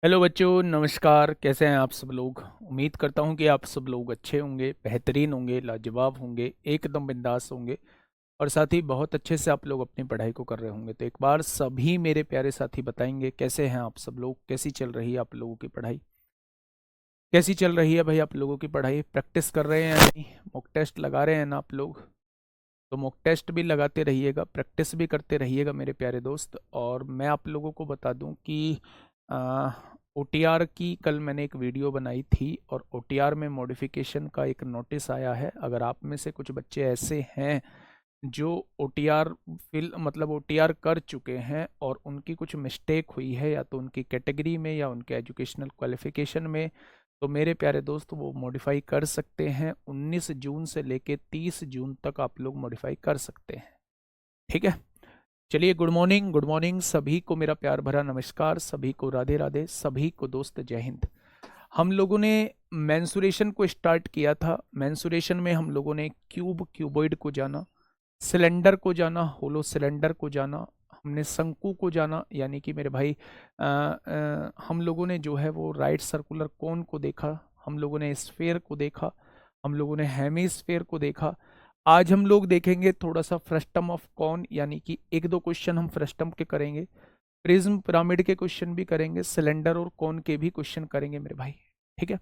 Hello बच्चों, नमस्कार। कैसे हैं आप सब लोग? उम्मीद करता हूं कि आप सब लोग अच्छे होंगे, बेहतरीन होंगे, लाजवाब होंगे, एकदम बिंदास होंगे और साथ ही बहुत अच्छे से आप लोग अपनी पढ़ाई को कर रहे होंगे। तो एक बार सभी मेरे प्यारे साथी बताएंगे कैसे हैं आप सब लोग, कैसी चल रही है आप लोगों की पढ़ाई, कैसी चल रही है भाई आप लोगों की पढ़ाई? प्रैक्टिस कर रहे हैं या नहीं? मॉक टेस्ट लगा रहे हैं ना आप लोग? तो मॉक टेस्ट भी लगाते रहिएगा, प्रैक्टिस भी करते रहिएगा मेरे प्यारे दोस्त। और मैं आप लोगों को बता दूं कि ओटीआर की कल मैंने एक वीडियो बनाई थी और ओटीआर में मॉडिफिकेशन का एक नोटिस आया है। अगर आप में से कुछ बच्चे ऐसे हैं जो ओटीआर फिल मतलब ओटीआर कर चुके हैं और उनकी कुछ मिस्टेक हुई है या तो उनकी कैटेगरी में या उनके एजुकेशनल क्वालिफिकेशन में, तो मेरे प्यारे दोस्त वो मॉडिफाई कर सकते हैं। 19 जून से लेके 30 जून तक आप लोग मॉडिफाई कर सकते हैं। ठीक है, चलिए। गुड मॉर्निंग, गुड मॉर्निंग सभी को, मेरा प्यार भरा नमस्कार सभी को, राधे राधे सभी को दोस्त, जय हिंद। हम लोगों ने मेंसुरेशन को स्टार्ट किया था। मेंसुरेशन में हम लोगों ने क्यूब, क्यूबॉइड को जाना, सिलेंडर को जाना, होलो सिलेंडर को जाना, हमने शंकु को जाना, यानी कि मेरे भाई हम लोगों ने जो है वो राइट सर्कुलर कोन को देखा, हम लोगों ने स्फेयर को देखा, हम लोगों ने हेमिस्फेयर को देखा। आज हम लोग देखेंगे थोड़ा सा फ्रस्टम ऑफ कॉन, यानी कि एक दो क्वेश्चन हम फ्रस्टम के करेंगे, प्रिज्म पिरामिड के क्वेश्चन भी करेंगे, सिलेंडर और कॉन के भी क्वेश्चन करेंगे मेरे भाई। ठीक है,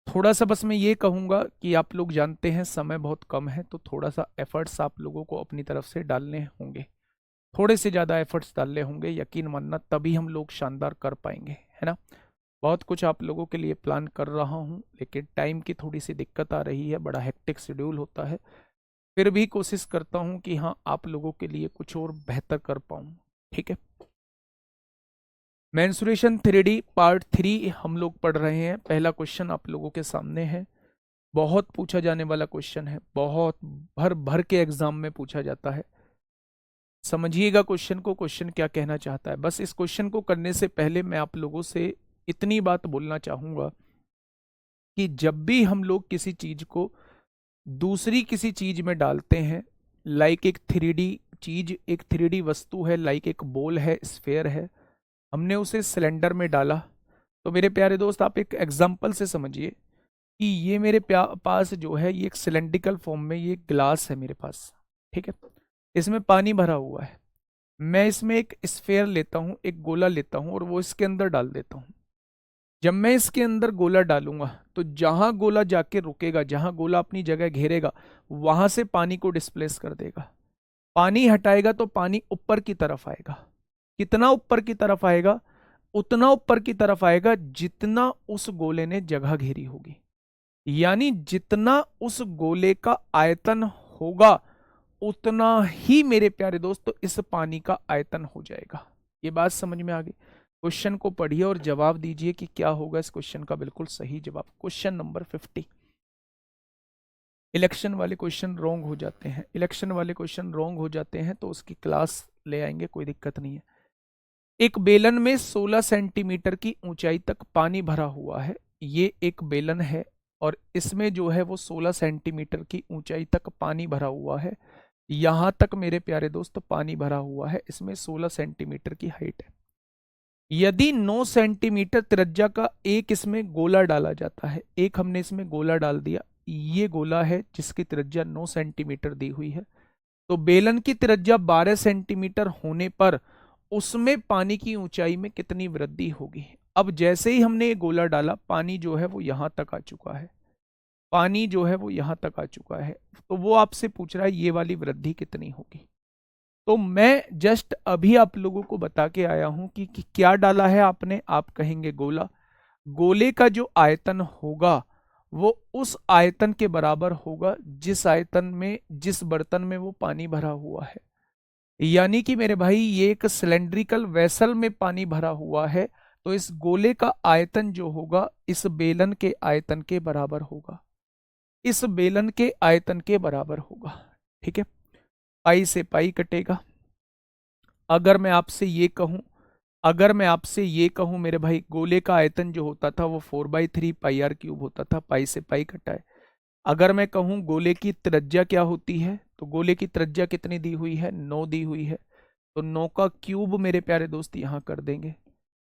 थोड़ा सा बस मैं ये कहूँगा कि आप लोग जानते हैं समय बहुत कम है, तो थोड़ा सा एफर्ट्स आप लोगों को अपनी तरफ से डालने होंगे, थोड़े से ज़्यादा एफर्ट्स डालने होंगे, यकीन मानना, तभी हम लोग शानदार कर पाएंगे, है ना। बहुत कुछ आप लोगों के लिए प्लान कर रहा हूँ, लेकिन टाइम की थोड़ी सी दिक्कत आ रही है, बड़ा हेक्टिक शेड्यूल होता है। फिर भी कोशिश करता हूँ कि हाँ, आप लोगों के लिए कुछ और बेहतर कर पाऊँ। ठीक है, मेंसुरेशन 3D पार्ट 3 हम लोग पढ़ रहे हैं। पहला क्वेश्चन आप लोगों के सामने है, बहुत पूछा जाने वाला क्वेश्चन है, बहुत भर भर के एग्जाम में पूछा जाता है। समझिएगा क्वेश्चन को, क्वेश्चन क्या कहना चाहता है। बस इस क्वेश्चन को करने से पहले मैं आप लोगों से इतनी बात बोलना चाहूंगा कि जब भी हम लोग किसी चीज को दूसरी किसी चीज में डालते हैं, लाइक एक 3D चीज, एक 3D वस्तु है, लाइक एक बॉल है, स्फेयर है, हमने उसे सिलेंडर में डाला, तो मेरे प्यारे दोस्त आप एक एग्जाम्पल से समझिए कि ये मेरे पास जो है ये एक सिलेंड्रिकल फॉर्म में ये ग्लास है मेरे पास। ठीक है, इसमें पानी भरा हुआ है, मैं इसमें एक स्फेयर लेता हूँ, एक गोला लेता हूँ और वो इसके अंदर डाल देता हूँ। जब मैं इसके अंदर गोला डालूंगा तो जहां गोला जाके रुकेगा, जहां गोला अपनी जगह घेरेगा, वहां से पानी को डिस्प्लेस कर देगा। पानी हटाएगा तो पानी ऊपर की तरफ आएगा। कितना ऊपर की तरफ आएगा? उतना ऊपर की तरफ आएगा जितना उस गोले ने जगह घेरी होगी, यानी जितना उस गोले का आयतन होगा उतना ही मेरे प्यारे दोस्तों इस पानी का आयतन हो जाएगा। ये बात समझ में आ गई? क्वेश्चन को पढ़िए और जवाब दीजिए कि क्या होगा इस क्वेश्चन का बिल्कुल सही जवाब। Question number 50। इलेक्शन वाले क्वेश्चन रॉन्ग हो जाते हैं, इलेक्शन वाले क्वेश्चन रॉन्ग हो जाते हैं तो उसकी क्लास ले आएंगे, कोई दिक्कत नहीं है। एक बेलन में 16 सेंटीमीटर की ऊंचाई तक पानी भरा हुआ है। ये एक बेलन है और इसमें जो है वो 16 सेंटीमीटर की ऊंचाई तक पानी भरा हुआ है। यहां तक मेरे प्यारे दोस्त पानी भरा हुआ है, इसमें 16 सेंटीमीटर की हाइट है। यदि 9 सेंटीमीटर त्रिज्या का एक इसमें गोला डाला जाता है, एक हमने इसमें गोला डाल दिया, ये गोला है जिसकी त्रिज्या 9 सेंटीमीटर दी हुई है, तो बेलन की त्रिज्या 12 सेंटीमीटर होने पर उसमें पानी की ऊंचाई में कितनी वृद्धि होगी? अब जैसे ही हमने ये गोला डाला, पानी जो है वो यहां तक आ चुका है, पानी जो है वो यहां तक आ चुका है, तो वो आपसे पूछ रहा है ये वाली वृद्धि कितनी होगी। तो मैं जस्ट अभी आप लोगों को बता के आया हूं कि क्या डाला है आपने, आप कहेंगे गोला। गोले का जो आयतन होगा वो उस आयतन के बराबर होगा जिस आयतन में, जिस बर्तन में वो पानी भरा हुआ है। यानी कि मेरे भाई ये एक सिलेंड्रिकल वेसल में पानी भरा हुआ है, तो इस गोले का आयतन जो होगा इस बेलन के आयतन के बराबर होगा, इस बेलन के आयतन के बराबर होगा। ठीक है, पाई से पाई कटेगा। अगर मैं आपसे ये कहूं, अगर मैं आपसे ये कहूं मेरे भाई, गोले का आयतन जो होता था वो 4/3 पाई r³ होता था, पाई से पाई कटा है। अगर मैं कहूं गोले की त्रिज्या क्या होती है, तो गोले की त्रिज्या कितनी दी हुई है? 9 दी हुई है, तो 9 का क्यूब मेरे प्यारे दोस्त यहां कर देंगे।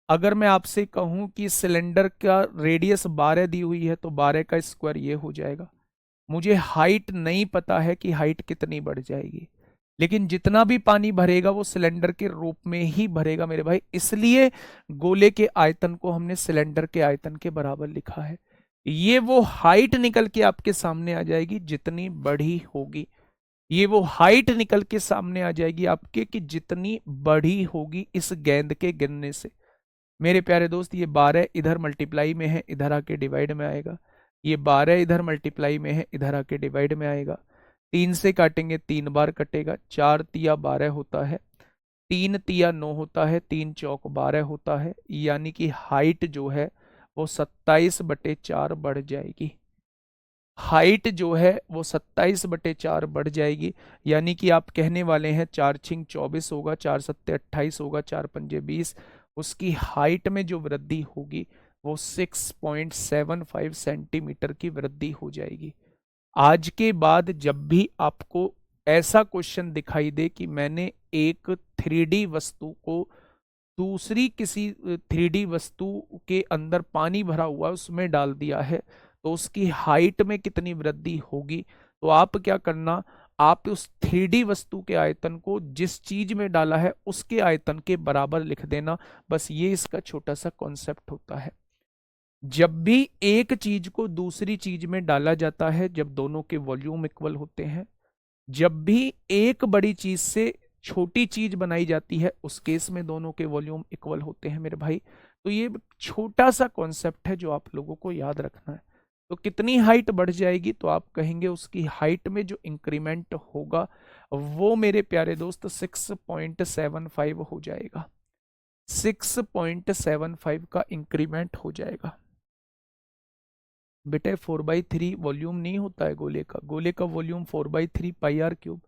अगर मैं आपसे कहूं कि सिलेंडर का रेडियस 12 दी हुई है तो 12 का स्क्वायर ये हो जाएगा। मुझे हाइट नहीं पता है कि हाइट कितनी बढ़ जाएगी, लेकिन जितना भी पानी भरेगा वो सिलेंडर के रूप में ही भरेगा मेरे भाई, इसलिए गोले के आयतन को हमने सिलेंडर के आयतन के बराबर लिखा है। ये वो हाइट निकल के आपके सामने आ जाएगी जितनी बड़ी होगी, ये वो हाइट निकल के सामने आ जाएगी आपके कि जितनी बड़ी होगी इस गेंद के गिरने से। मेरे प्यारे दोस्त, ये 12 इधर मल्टीप्लाई में है, इधर आके डिवाइड में आएगा। ये 12 इधर मल्टीप्लाई में है, इधर आके डिवाइड में आएगा। 3 से काटेंगे 3 बार कटेगा, 4 तिया 12 होता है, 3 तिया 9 होता है, 3 चौक 12 होता है, यानी कि हाइट जो है वो 27/4 बढ़ जाएगी। हाइट जो है वो 27/4 बढ़ जाएगी, यानी कि आप कहने वाले हैं 4 छिंग 24 होगा, 4 सत्ते 28 होगा, 4 पंजे 20। उसकी हाइट में जो वृद्धि होगी वो 6.75 सेंटीमीटर की वृद्धि हो जाएगी। आज के बाद जब भी आपको ऐसा क्वेश्चन दिखाई दे कि मैंने एक 3D वस्तु को दूसरी किसी 3D वस्तु के अंदर पानी भरा हुआ उसमें डाल दिया है तो उसकी हाइट में कितनी वृद्धि होगी, तो आप क्या करना, आप उस 3D वस्तु के आयतन को जिस चीज में डाला है उसके आयतन के बराबर लिख देना। बस ये इसका छोटा सा कॉन्सेप्ट होता है। जब भी एक चीज को दूसरी चीज में डाला जाता है, जब दोनों के वॉल्यूम इक्वल होते हैं, जब भी एक बड़ी चीज से छोटी चीज बनाई जाती है उस केस में दोनों के वॉल्यूम इक्वल होते हैं मेरे भाई। तो ये छोटा सा कॉन्सेप्ट है जो आप लोगों को याद रखना है। तो कितनी हाइट बढ़ जाएगी, तो आप कहेंगे उसकी हाइट में जो इंक्रीमेंट होगा वो मेरे प्यारे दोस्त 6.75 हो जाएगा। 6.75 का इंक्रीमेंट हो जाएगा। बेटे 4/3 वॉल्यूम नहीं होता है गोले का, गोले का वॉल्यूम 4/3 पाई आर क्यूब।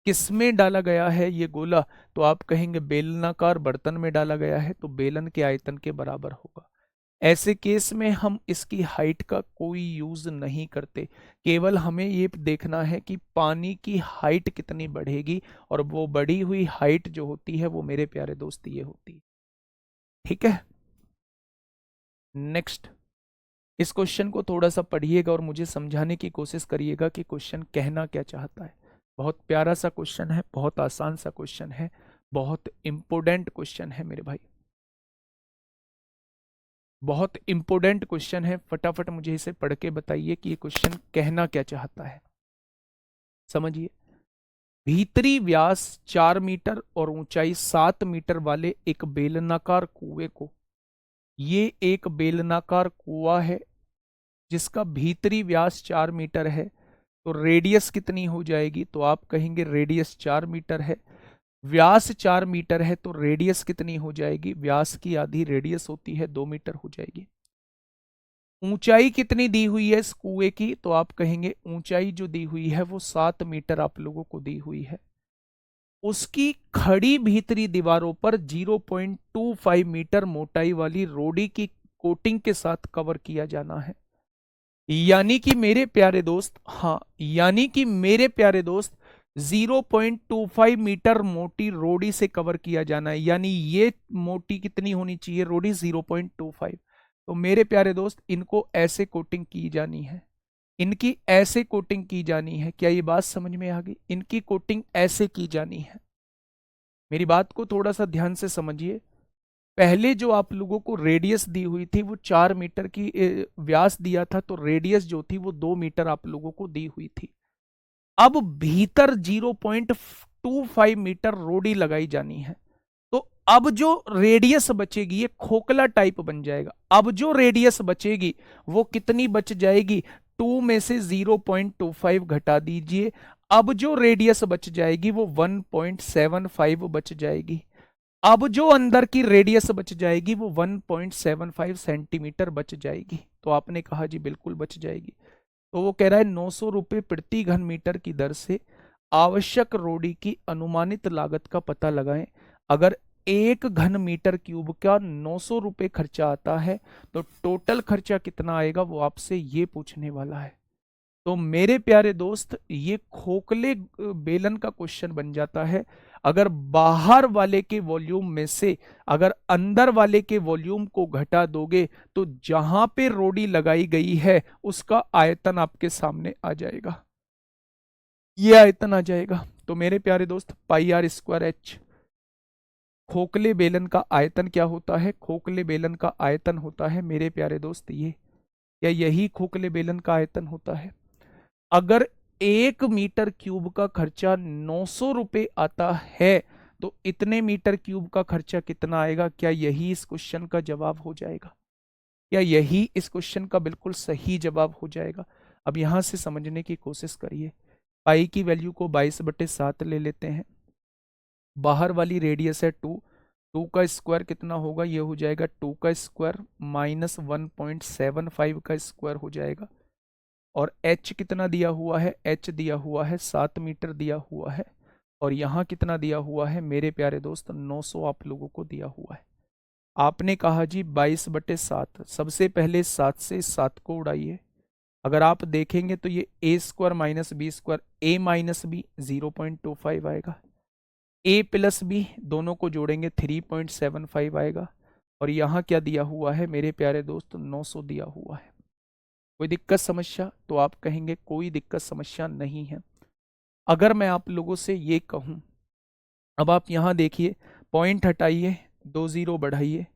किसमें डाला गया है ये गोला, तो आप कहेंगे बेलनाकार बर्तन में डाला गया है तो बेलन के आयतन के बराबर होगा। ऐसे केस में हम इसकी हाइट का कोई यूज नहीं करते, केवल हमें ये देखना है कि पानी की हाइट कितनी बढ़ेगी, और वो बढ़ी हुई हाइट जो होती है वो मेरे प्यारे दोस्त ये होती है। ठीक है, नेक्स्ट। इस क्वेश्चन को थोड़ा सा पढ़िएगा और मुझे समझाने की कोशिश करिएगा कि क्वेश्चन कहना क्या चाहता है। बहुत प्यारा सा क्वेश्चन है, बहुत आसान सा क्वेश्चन है, बहुत इंपोर्टेंट क्वेश्चन है मेरे भाई, बहुत इंपोर्टेंट क्वेश्चन है। फटाफट मुझे इसे पढ़ के बताइए कि ये क्वेश्चन कहना क्या चाहता है। समझिए, भीतरी व्यास 4 मीटर और ऊंचाई 7 मीटर वाले एक बेलनाकार कुएं को, ये एक बेलनाकार कुआं है जिसका भीतरी व्यास 4 मीटर है, तो रेडियस कितनी हो जाएगी, तो आप कहेंगे रेडियस 4 मीटर है। व्यास 4 मीटर है तो रेडियस कितनी हो जाएगी, व्यास की आधी रेडियस होती है 2 मीटर हो जाएगी। ऊंचाई कितनी दी हुई है इस कुएं की, तो आप कहेंगे ऊंचाई जो दी हुई है वो 7 मीटर आप लोगों को दी हुई है। उसकी खड़ी भीतरी दीवारों पर 0.25 मीटर मोटाई वाली रोडी की कोटिंग के साथ कवर किया जाना है। यानी कि मेरे प्यारे दोस्त, हाँ, यानी कि मेरे प्यारे दोस्त 0.25 मीटर मोटी रोडी से कवर किया जाना है, यानी ये मोटी कितनी होनी चाहिए रोडी, 0.25। तो मेरे प्यारे दोस्त इनको ऐसे कोटिंग की जानी है, इनकी ऐसे कोटिंग की जानी है। क्या ये बात समझ में आ गई, इनकी कोटिंग ऐसे की जानी है। मेरी बात को थोड़ा सा ध्यान से समझिए। पहले जो आप लोगों को रेडियस दी हुई थी वो 4 मीटर की व्यास दिया था, तो रेडियस जो थी वो 2 मीटर आप लोगों को दी हुई थी। अब भीतर 0.25 मीटर रोडी लगाई जानी है, तो अब जो रेडियस बचेगी ये खोखला टाइप बन जाएगा। अब जो रेडियस बचेगी वो कितनी बच जाएगी, 2 में से 0.25 घटा दीजिए, अब जो रेडियस बच जाएगी वो 1.75 बच जाएगी। अब जो अंदर की रेडियस बच जाएगी वो 1.75 सेंटीमीटर बच जाएगी। तो आपने कहा जी बिल्कुल बच जाएगी। तो वो कह रहा है 900 रुपये प्रति घन मीटर की दर से आवश्यक रोडी की अनुमानित लागत का पता लगाएं। अगर 1 घन मीटर क्यूब का 900 रुपये खर्चा आता है तो टोटल खर्चा कितना आएगा वो आपसे ये पूछने वाला है। तो मेरे प्यारे दोस्त ये खोखले बेलन का क्वेश्चन बन जाता है अगर बाहर वाले के वॉल्यूम में से अगर अंदर वाले के वॉल्यूम को घटा दोगे तो जहां पे रोडी लगाई गई है उसका आयतन आपके सामने आ जाएगा, ये आयतन आ जाएगा। तो मेरे प्यारे दोस्त पाई आर स्क्वायर एच, खोखले बेलन का आयतन क्या होता है? खोखले बेलन का आयतन होता है मेरे प्यारे दोस्त ये, या यही खोखले बेलन का आयतन होता है। अगर 1 मीटर क्यूब का खर्चा 900 रुपए आता है तो इतने मीटर क्यूब का खर्चा कितना आएगा? क्या यही इस क्वेश्चन का जवाब हो जाएगा? क्या यही इस क्वेश्चन का बिल्कुल सही जवाब हो जाएगा? अब यहां से समझने की कोशिश करिए। पाई की वैल्यू को 22/7 ले लेते हैं, बाहर वाली रेडियस है 2, 2 का स्क्वायर कितना होगा? ये हो जाएगा 2 का स्क्वायर माइनस 1.75 का स्क्वायर हो जाएगा। और h कितना दिया हुआ है? h दिया हुआ है 7 मीटर दिया हुआ है। और यहाँ कितना दिया हुआ है मेरे प्यारे दोस्त? 900 आप लोगों को दिया हुआ है। आपने कहा जी 22/7, सबसे पहले 7 से 7 को उड़ाइए। अगर आप देखेंगे तो ये a square minus B square, a minus B 0.25 आएगा, a प्लस बी दोनों को जोड़ेंगे 3.75 आएगा। और यहाँ क्या दिया हुआ है मेरे प्यारे दोस्त? 900 दिया हुआ है। कोई दिक्कत समस्या? तो आप कहेंगे कोई दिक्कत समस्या नहीं है। अगर मैं आप लोगों से ये कहूं, अब आप यहां देखिए, पॉइंट हटाइए 2 0 बढ़ाइए,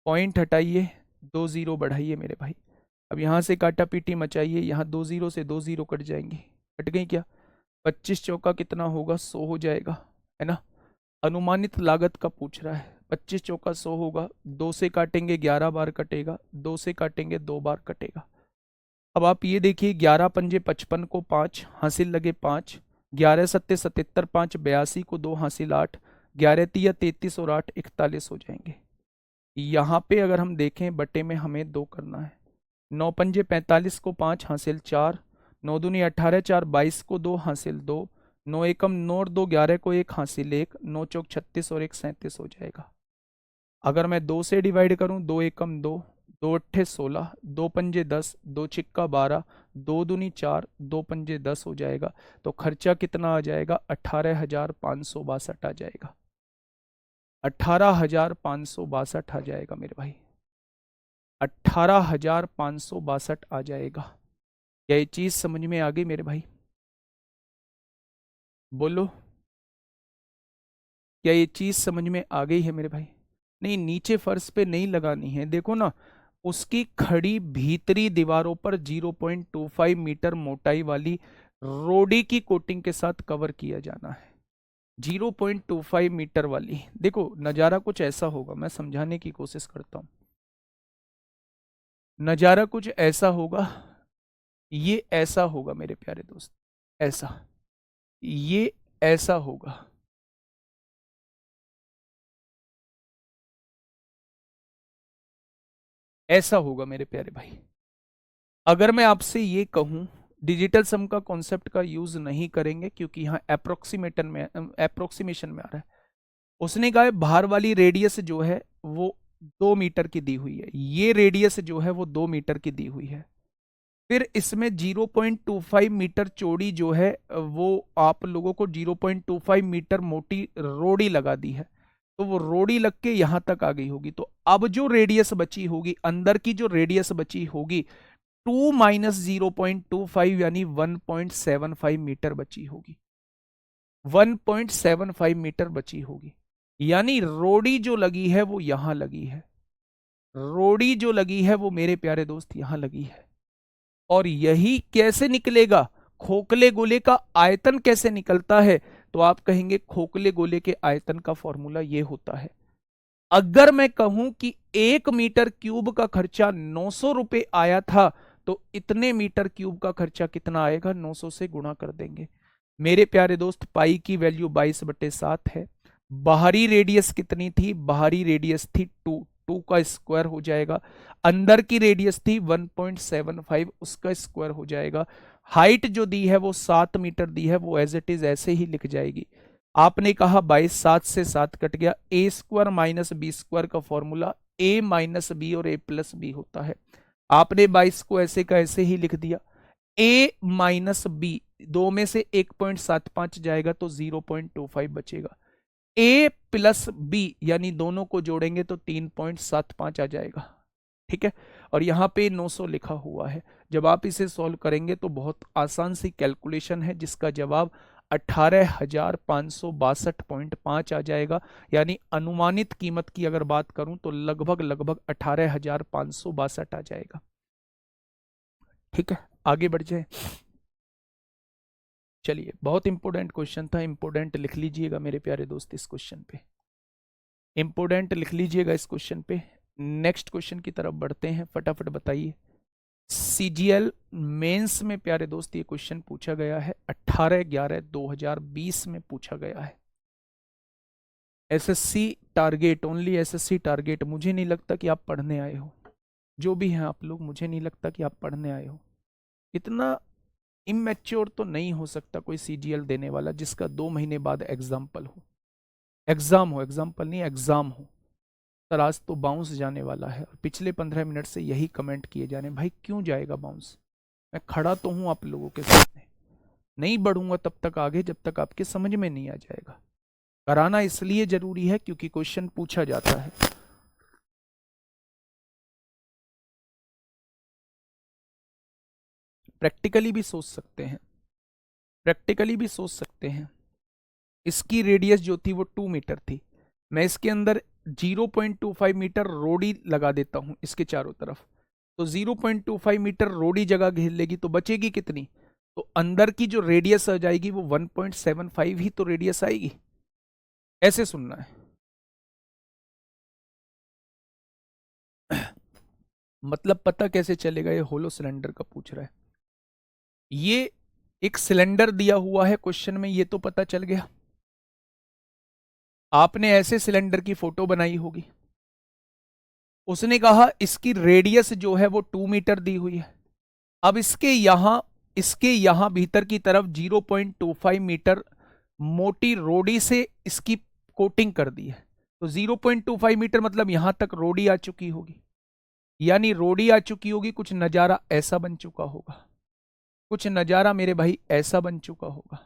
पॉइंट हटाइए 2 0 बढ़ाइए मेरे भाई। अब यहां से काटा पीटी मचाइए, यहाँ 2 0 से 2 0 कट जाएंगे, कट गई क्या? 25 चौका कितना होगा? 100 हो जाएगा, है ना। अनुमानित लागत का पूछ रहा है, 25 चौका 100 होगा, 2 से काटेंगे 11 बार कटेगा, 2 से काटेंगे 2 बार कटेगा। अब आप ये देखिए, 11 पंजे 55 को 5 हासिल लगे 5, 11 सत्ते 77, 5 82 को 2 हासिल 8, 11 तिया 33 और 8 41 हो जाएंगे। यहाँ पे अगर हम देखें बटे में हमें 2 करना है, 9 पंजे 45 को 5 हासिल 4, 9 दूनी 18, 4 22 को 2 हासिल 2, 9 एकम 9 और 2 11 को 1 हासिल 1, 9 चौक 36 और 1 37 हो जाएगा। अगर मैं 2 से डिवाइड करूं, 2 एकम 2, 2 अट्ठे 16, 2 पंजे 10, 2 छिक्का 12, 2 दूनी 4, 2 पंजे 10 हो जाएगा। तो खर्चा कितना आ जाएगा? 18,562 आ जाएगा, 18,562 आ जाएगा मेरे भाई, 18,562 आ जाएगा। क्या ये चीज समझ में आ गई मेरे भाई? बोलो, क्या ये चीज समझ में आ गई है मेरे भाई? नहीं, नीचे फर्श पे नहीं लगानी है, देखो ना, उसकी खड़ी भीतरी दीवारों पर 0.25 मीटर मोटाई वाली रोडी की कोटिंग के साथ कवर किया जाना है। 0.25 मीटर वाली, देखो नज़ारा कुछ ऐसा होगा, मैं समझाने की कोशिश करता हूं। नज़ारा कुछ ऐसा होगा, ये ऐसा होगा मेरे प्यारे दोस्त, ऐसा, ये ऐसा होगा, ऐसा होगा मेरे प्यारे भाई। अगर मैं आपसे ये कहूं, डिजिटल सम का कॉन्सेप्ट का यूज नहीं करेंगे क्योंकि यहाँ एप्रोक्सीमेशन में आ रहा है। उसने कहा है बाहर वाली रेडियस जो है वो 2 मीटर की दी हुई है, ये रेडियस जो है वो 2 मीटर की दी हुई है। फिर इसमें 0.25 मीटर चौड़ी जो है वो आप लोगों को 0.25 मीटर मोटी रोड़ी लगा दी है, तो वो रोड़ी लग के यहां तक आ गई होगी। तो अब जो रेडियस बची होगी, अंदर की जो रेडियस बची होगी, 2 माइनस 0.25 यानी 1.75 मीटर बची होगी, 1.75 मीटर बची होगी। यानी रोड़ी जो लगी है वो यहां लगी है, रोड़ी जो लगी है वो मेरे प्यारे दोस्त यहां लगी है। और यही कैसे निकलेगा? खोखले गोले का आयतन कैसे निकलता है? तो आप कहेंगे खोखले गोले के आयतन का फॉर्मूला ये होता है। अगर मैं कहूं कि 1 मीटर क्यूब का खर्चा 900 रुपए आया था, तो इतने मीटर क्यूब का खर्चा कितना आएगा? 900 से गुणा कर देंगे। मेरे प्यारे दोस्त पाई की वैल्यू 22/7 है। बाहरी रेडियस कितनी थी? बाहरी रेडियस थी 2, 2 का स्क्वायर हो जाएगा। अंदर की रेडियस थी 1.75, उसका स्क्वायर हो जाएगा। हाइट जो दी है वो 7 मीटर दी है, वो एज इट इज ऐसे ही लिख जाएगी। आपने कहा 22, 7 से 7 कट गया, ए स्क्वायर माइनस बी स्क्वायर का फॉर्मूला ए माइनस बी और ए प्लस बी होता है। आपने 22 को ऐसे का ऐसे ही लिख दिया, a माइनस बी, दो में से 1.75 जाएगा तो 0.25 बचेगा। a प्लस बी यानी दोनों को जोड़ेंगे तो 3.75 आ जाएगा। ठीक है, और यहाँ पे 900 लिखा हुआ है। जब आप इसे सॉल्व करेंगे तो बहुत आसान सी कैलकुलेशन है, जिसका जवाब 18,562.5 आ जाएगा। यानी अनुमानित कीमत की अगर बात करूं तो लगभग लगभग 18,562 आ जाएगा। ठीक है, आगे बढ़ जाए। चलिए, बहुत इंपॉर्टेंट क्वेश्चन था, इंपॉर्टेंट लिख लीजिएगा मेरे प्यारे दोस्त इस क्वेश्चन पे, इंपॉर्टेंट लिख लीजिएगा इस क्वेश्चन पे। नेक्स्ट क्वेश्चन की तरफ बढ़ते हैं, फटाफट बताइए। सीजीएल मेंस में प्यारे दोस्त ये क्वेश्चन पूछा गया है, 18/11/2020 में पूछा गया है। SSC target, only SSC target. मुझे नहीं लगता कि आप पढ़ने आए हो, जो भी हैं आप लोग, मुझे नहीं लगता कि आप पढ़ने आए हो। इतना इमेच्योर तो नहीं हो सकता कोई सीजीएल देने वाला जिसका 2 महीने बाद एग्जाम्पल हो, एग्जाम हो, एग्जाम्पल नहीं एग्जाम हो। सर आज तो बाउंस जाने वाला है, और पिछले 15 मिनट से यही कमेंट किए जा रहे हैं, भाई क्यों जाएगा बाउंस। मैं खड़ा तो हूं आप लोगों के सामने, नहीं बढ़ूंगा तब तक आगे जब तक आपके समझ में नहीं आ जाएगा। कराना इसलिए जरूरी है क्योंकि क्वेश्चन पूछा जाता है। प्रैक्टिकली भी सोच सकते हैं, प्रैक्टिकली भी सोच सकते हैं। इसकी रेडियस जो थी वो 2 मीटर थी, मैं इसके अंदर 0.25 मीटर रोडी लगा देता हूं इसके चारों तरफ, तो 0.25 मीटर रोडी जगह घेर लेगी, तो बचेगी कितनी, तो अंदर की जो रेडियस आ जाएगी वो 1.75 ही तो रेडियस आएगी। ऐसे सुनना है। मतलब पता कैसे चलेगा, ये होलो सिलेंडर का पूछ रहा है। ये एक सिलेंडर दिया हुआ है क्वेश्चन में, ये तो पता चल गया। आपने ऐसे सिलेंडर की फोटो बनाई होगी, उसने कहा इसकी रेडियस जो है वो 2 मीटर दी हुई है। अब इसके यहां भीतर की तरफ 0.25 मीटर मोटी रोडी से इसकी कोटिंग कर दी है, तो 0.25 मीटर मतलब यहां तक रोडी आ चुकी होगी, यानी रोडी आ चुकी होगी। कुछ नजारा ऐसा बन चुका होगा, कुछ नजारा मेरे भाई ऐसा बन चुका होगा।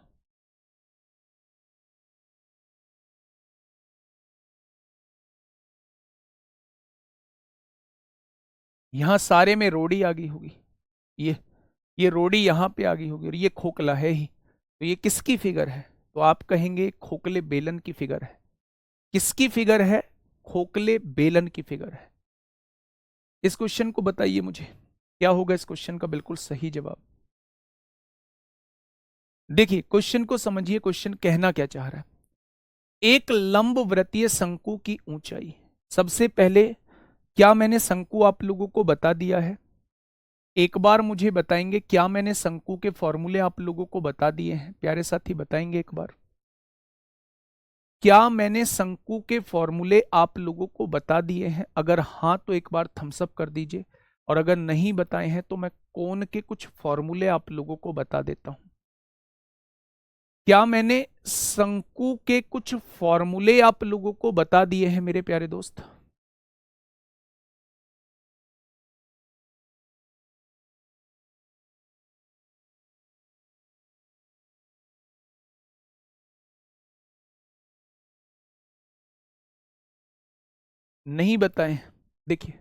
यहां सारे में रोडी आ गई होगी, ये ये रोडी यहां पे आ गई होगी, और ये खोखला है ही, तो ये किसकी फिगर है, तो आप कहेंगे खोखले बेलन की फिगर है। किसकी फिगर है, खोखले बेलन की फिगर है। इस क्वेश्चन को बताइए मुझे, क्या होगा इस क्वेश्चन का बिल्कुल सही जवाब। देखिए क्वेश्चन को समझिए, क्वेश्चन कहना क्या चाह रहा है। एक लंबवृत्तीय शंकु की ऊंचाई, सबसे पहले क्या मैंने शंकु आप लोगों को बता दिया है, एक बार मुझे बताएंगे क्या मैंने शंकु के फॉर्मूले आप लोगों को बता दिए हैं, प्यारे साथी बताएंगे एक बार, क्या मैंने शंकु के फॉर्मूले आप लोगों को बता दिए हैं। अगर हाँ तो एक बार थम्स अप कर दीजिए, और अगर नहीं बताए हैं तो मैं कोन के कुछ फॉर्मूले आप लोगों को बता देता हूं। क्या मैंने शंकु के कुछ फॉर्मूले आप लोगों को बता दिए हैं मेरे प्यारे दोस्त। नहीं बताए, देखिए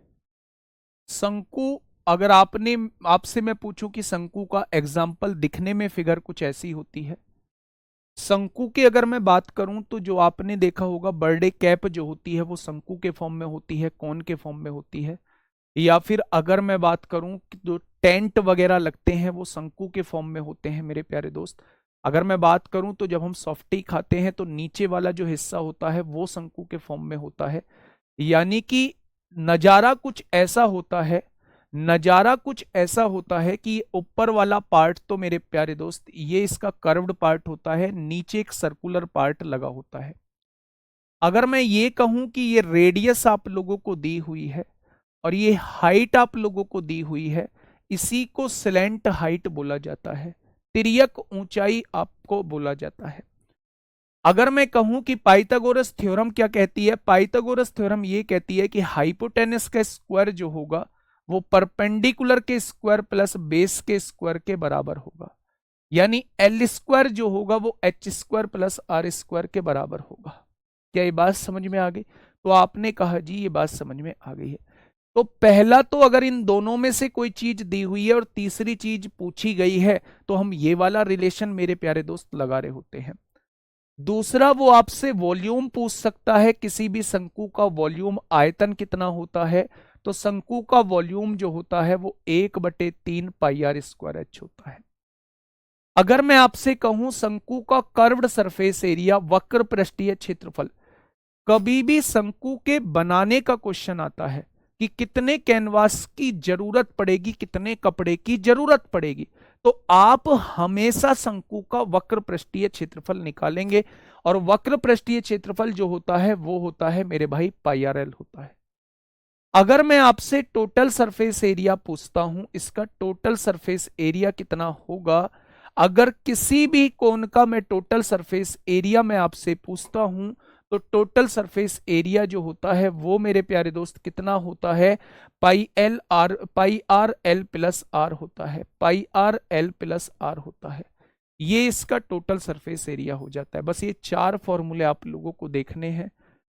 शंकु, अगर आपने, आपसे मैं पूछूं कि शंकु का एग्जाम्पल दिखने में फिगर कुछ ऐसी होती है। शंकु की अगर मैं बात करूं तो जो आपने देखा होगा बर्थडे कैप जो होती है वो शंकु के फॉर्म में होती है, कौन के फॉर्म में होती है। या फिर अगर मैं बात करूं कि जो टेंट वगैरह लगते हैं वो शंकु के फॉर्म में होते हैं मेरे प्यारे दोस्त। अगर मैं बात करूं तो जब हम सॉफ्टी खाते हैं तो नीचे वाला जो हिस्सा होता है वो शंकु के फॉर्म में होता है। यानी कि नजारा कुछ ऐसा होता है, नजारा कुछ ऐसा होता है कि ऊपर वाला पार्ट तो मेरे प्यारे दोस्त ये इसका कर्व्ड पार्ट होता है, नीचे एक सर्कुलर पार्ट लगा होता है। अगर मैं ये कहूं कि ये रेडियस आप लोगों को दी हुई है और ये हाइट आप लोगों को दी हुई है, इसी को स्लैंट हाइट बोला जाता है, तिर्यक ऊंचाई आपको बोला जाता है। अगर मैं कहूं कि पाइथागोरस थ्योरम क्या कहती है, पाइथागोरस थ्योरम ये कहती है कि हाइपोटेनस का स्क्वायर जो होगा वो परपेंडिकुलर के स्क्वायर प्लस बेस के स्क्वायर के बराबर होगा, यानी एल स्क्वायर जो होगा वो H square plus R square के बराबर होगा। क्या ये बात समझ में आ गई? तो आपने कहा जी ये बात समझ में आ गई है। तो पहला तो अगर इन दोनों में से कोई चीज दी हुई है और तीसरी चीज पूछी गई है तो हम ये वाला रिलेशन मेरे प्यारे दोस्त लगा रहे होते हैं। दूसरा, वो आपसे वॉल्यूम पूछ सकता है, किसी भी शंकु का वॉल्यूम आयतन कितना होता है, तो शंकु का वॉल्यूम जो होता है वो 1/3 पाई आर स्क्वायर एच होता है। अगर मैं आपसे कहूं शंकु का कर्व्ड सरफेस एरिया, वक्र पृष्ठीय क्षेत्रफल, कभी भी शंकु के बनाने का क्वेश्चन आता है कि कितने कैनवास की जरूरत पड़ेगी, कितने कपड़े की जरूरत पड़ेगी, तो आप हमेशा शंकु का वक्र पृष्ठीय क्षेत्रफल निकालेंगे, और वक्र पृष्ठीय क्षेत्रफल जो होता है वो होता है मेरे भाई पाई आर एल होता है। अगर मैं आपसे टोटल सरफेस एरिया पूछता हूं, इसका टोटल सरफेस एरिया कितना होगा, अगर किसी भी कोण का मैं टोटल सरफेस एरिया में आपसे पूछता हूं, तो टोटल सरफेस एरिया जो होता है वो मेरे प्यारे दोस्त कितना होता है, पाई आर एल प्लस आर होता है, पाई आर एल प्लस आर होता है। ये इसका टोटल सरफेस एरिया हो जाता है। बस ये 4 फॉर्मूले आप लोगों को देखने हैं।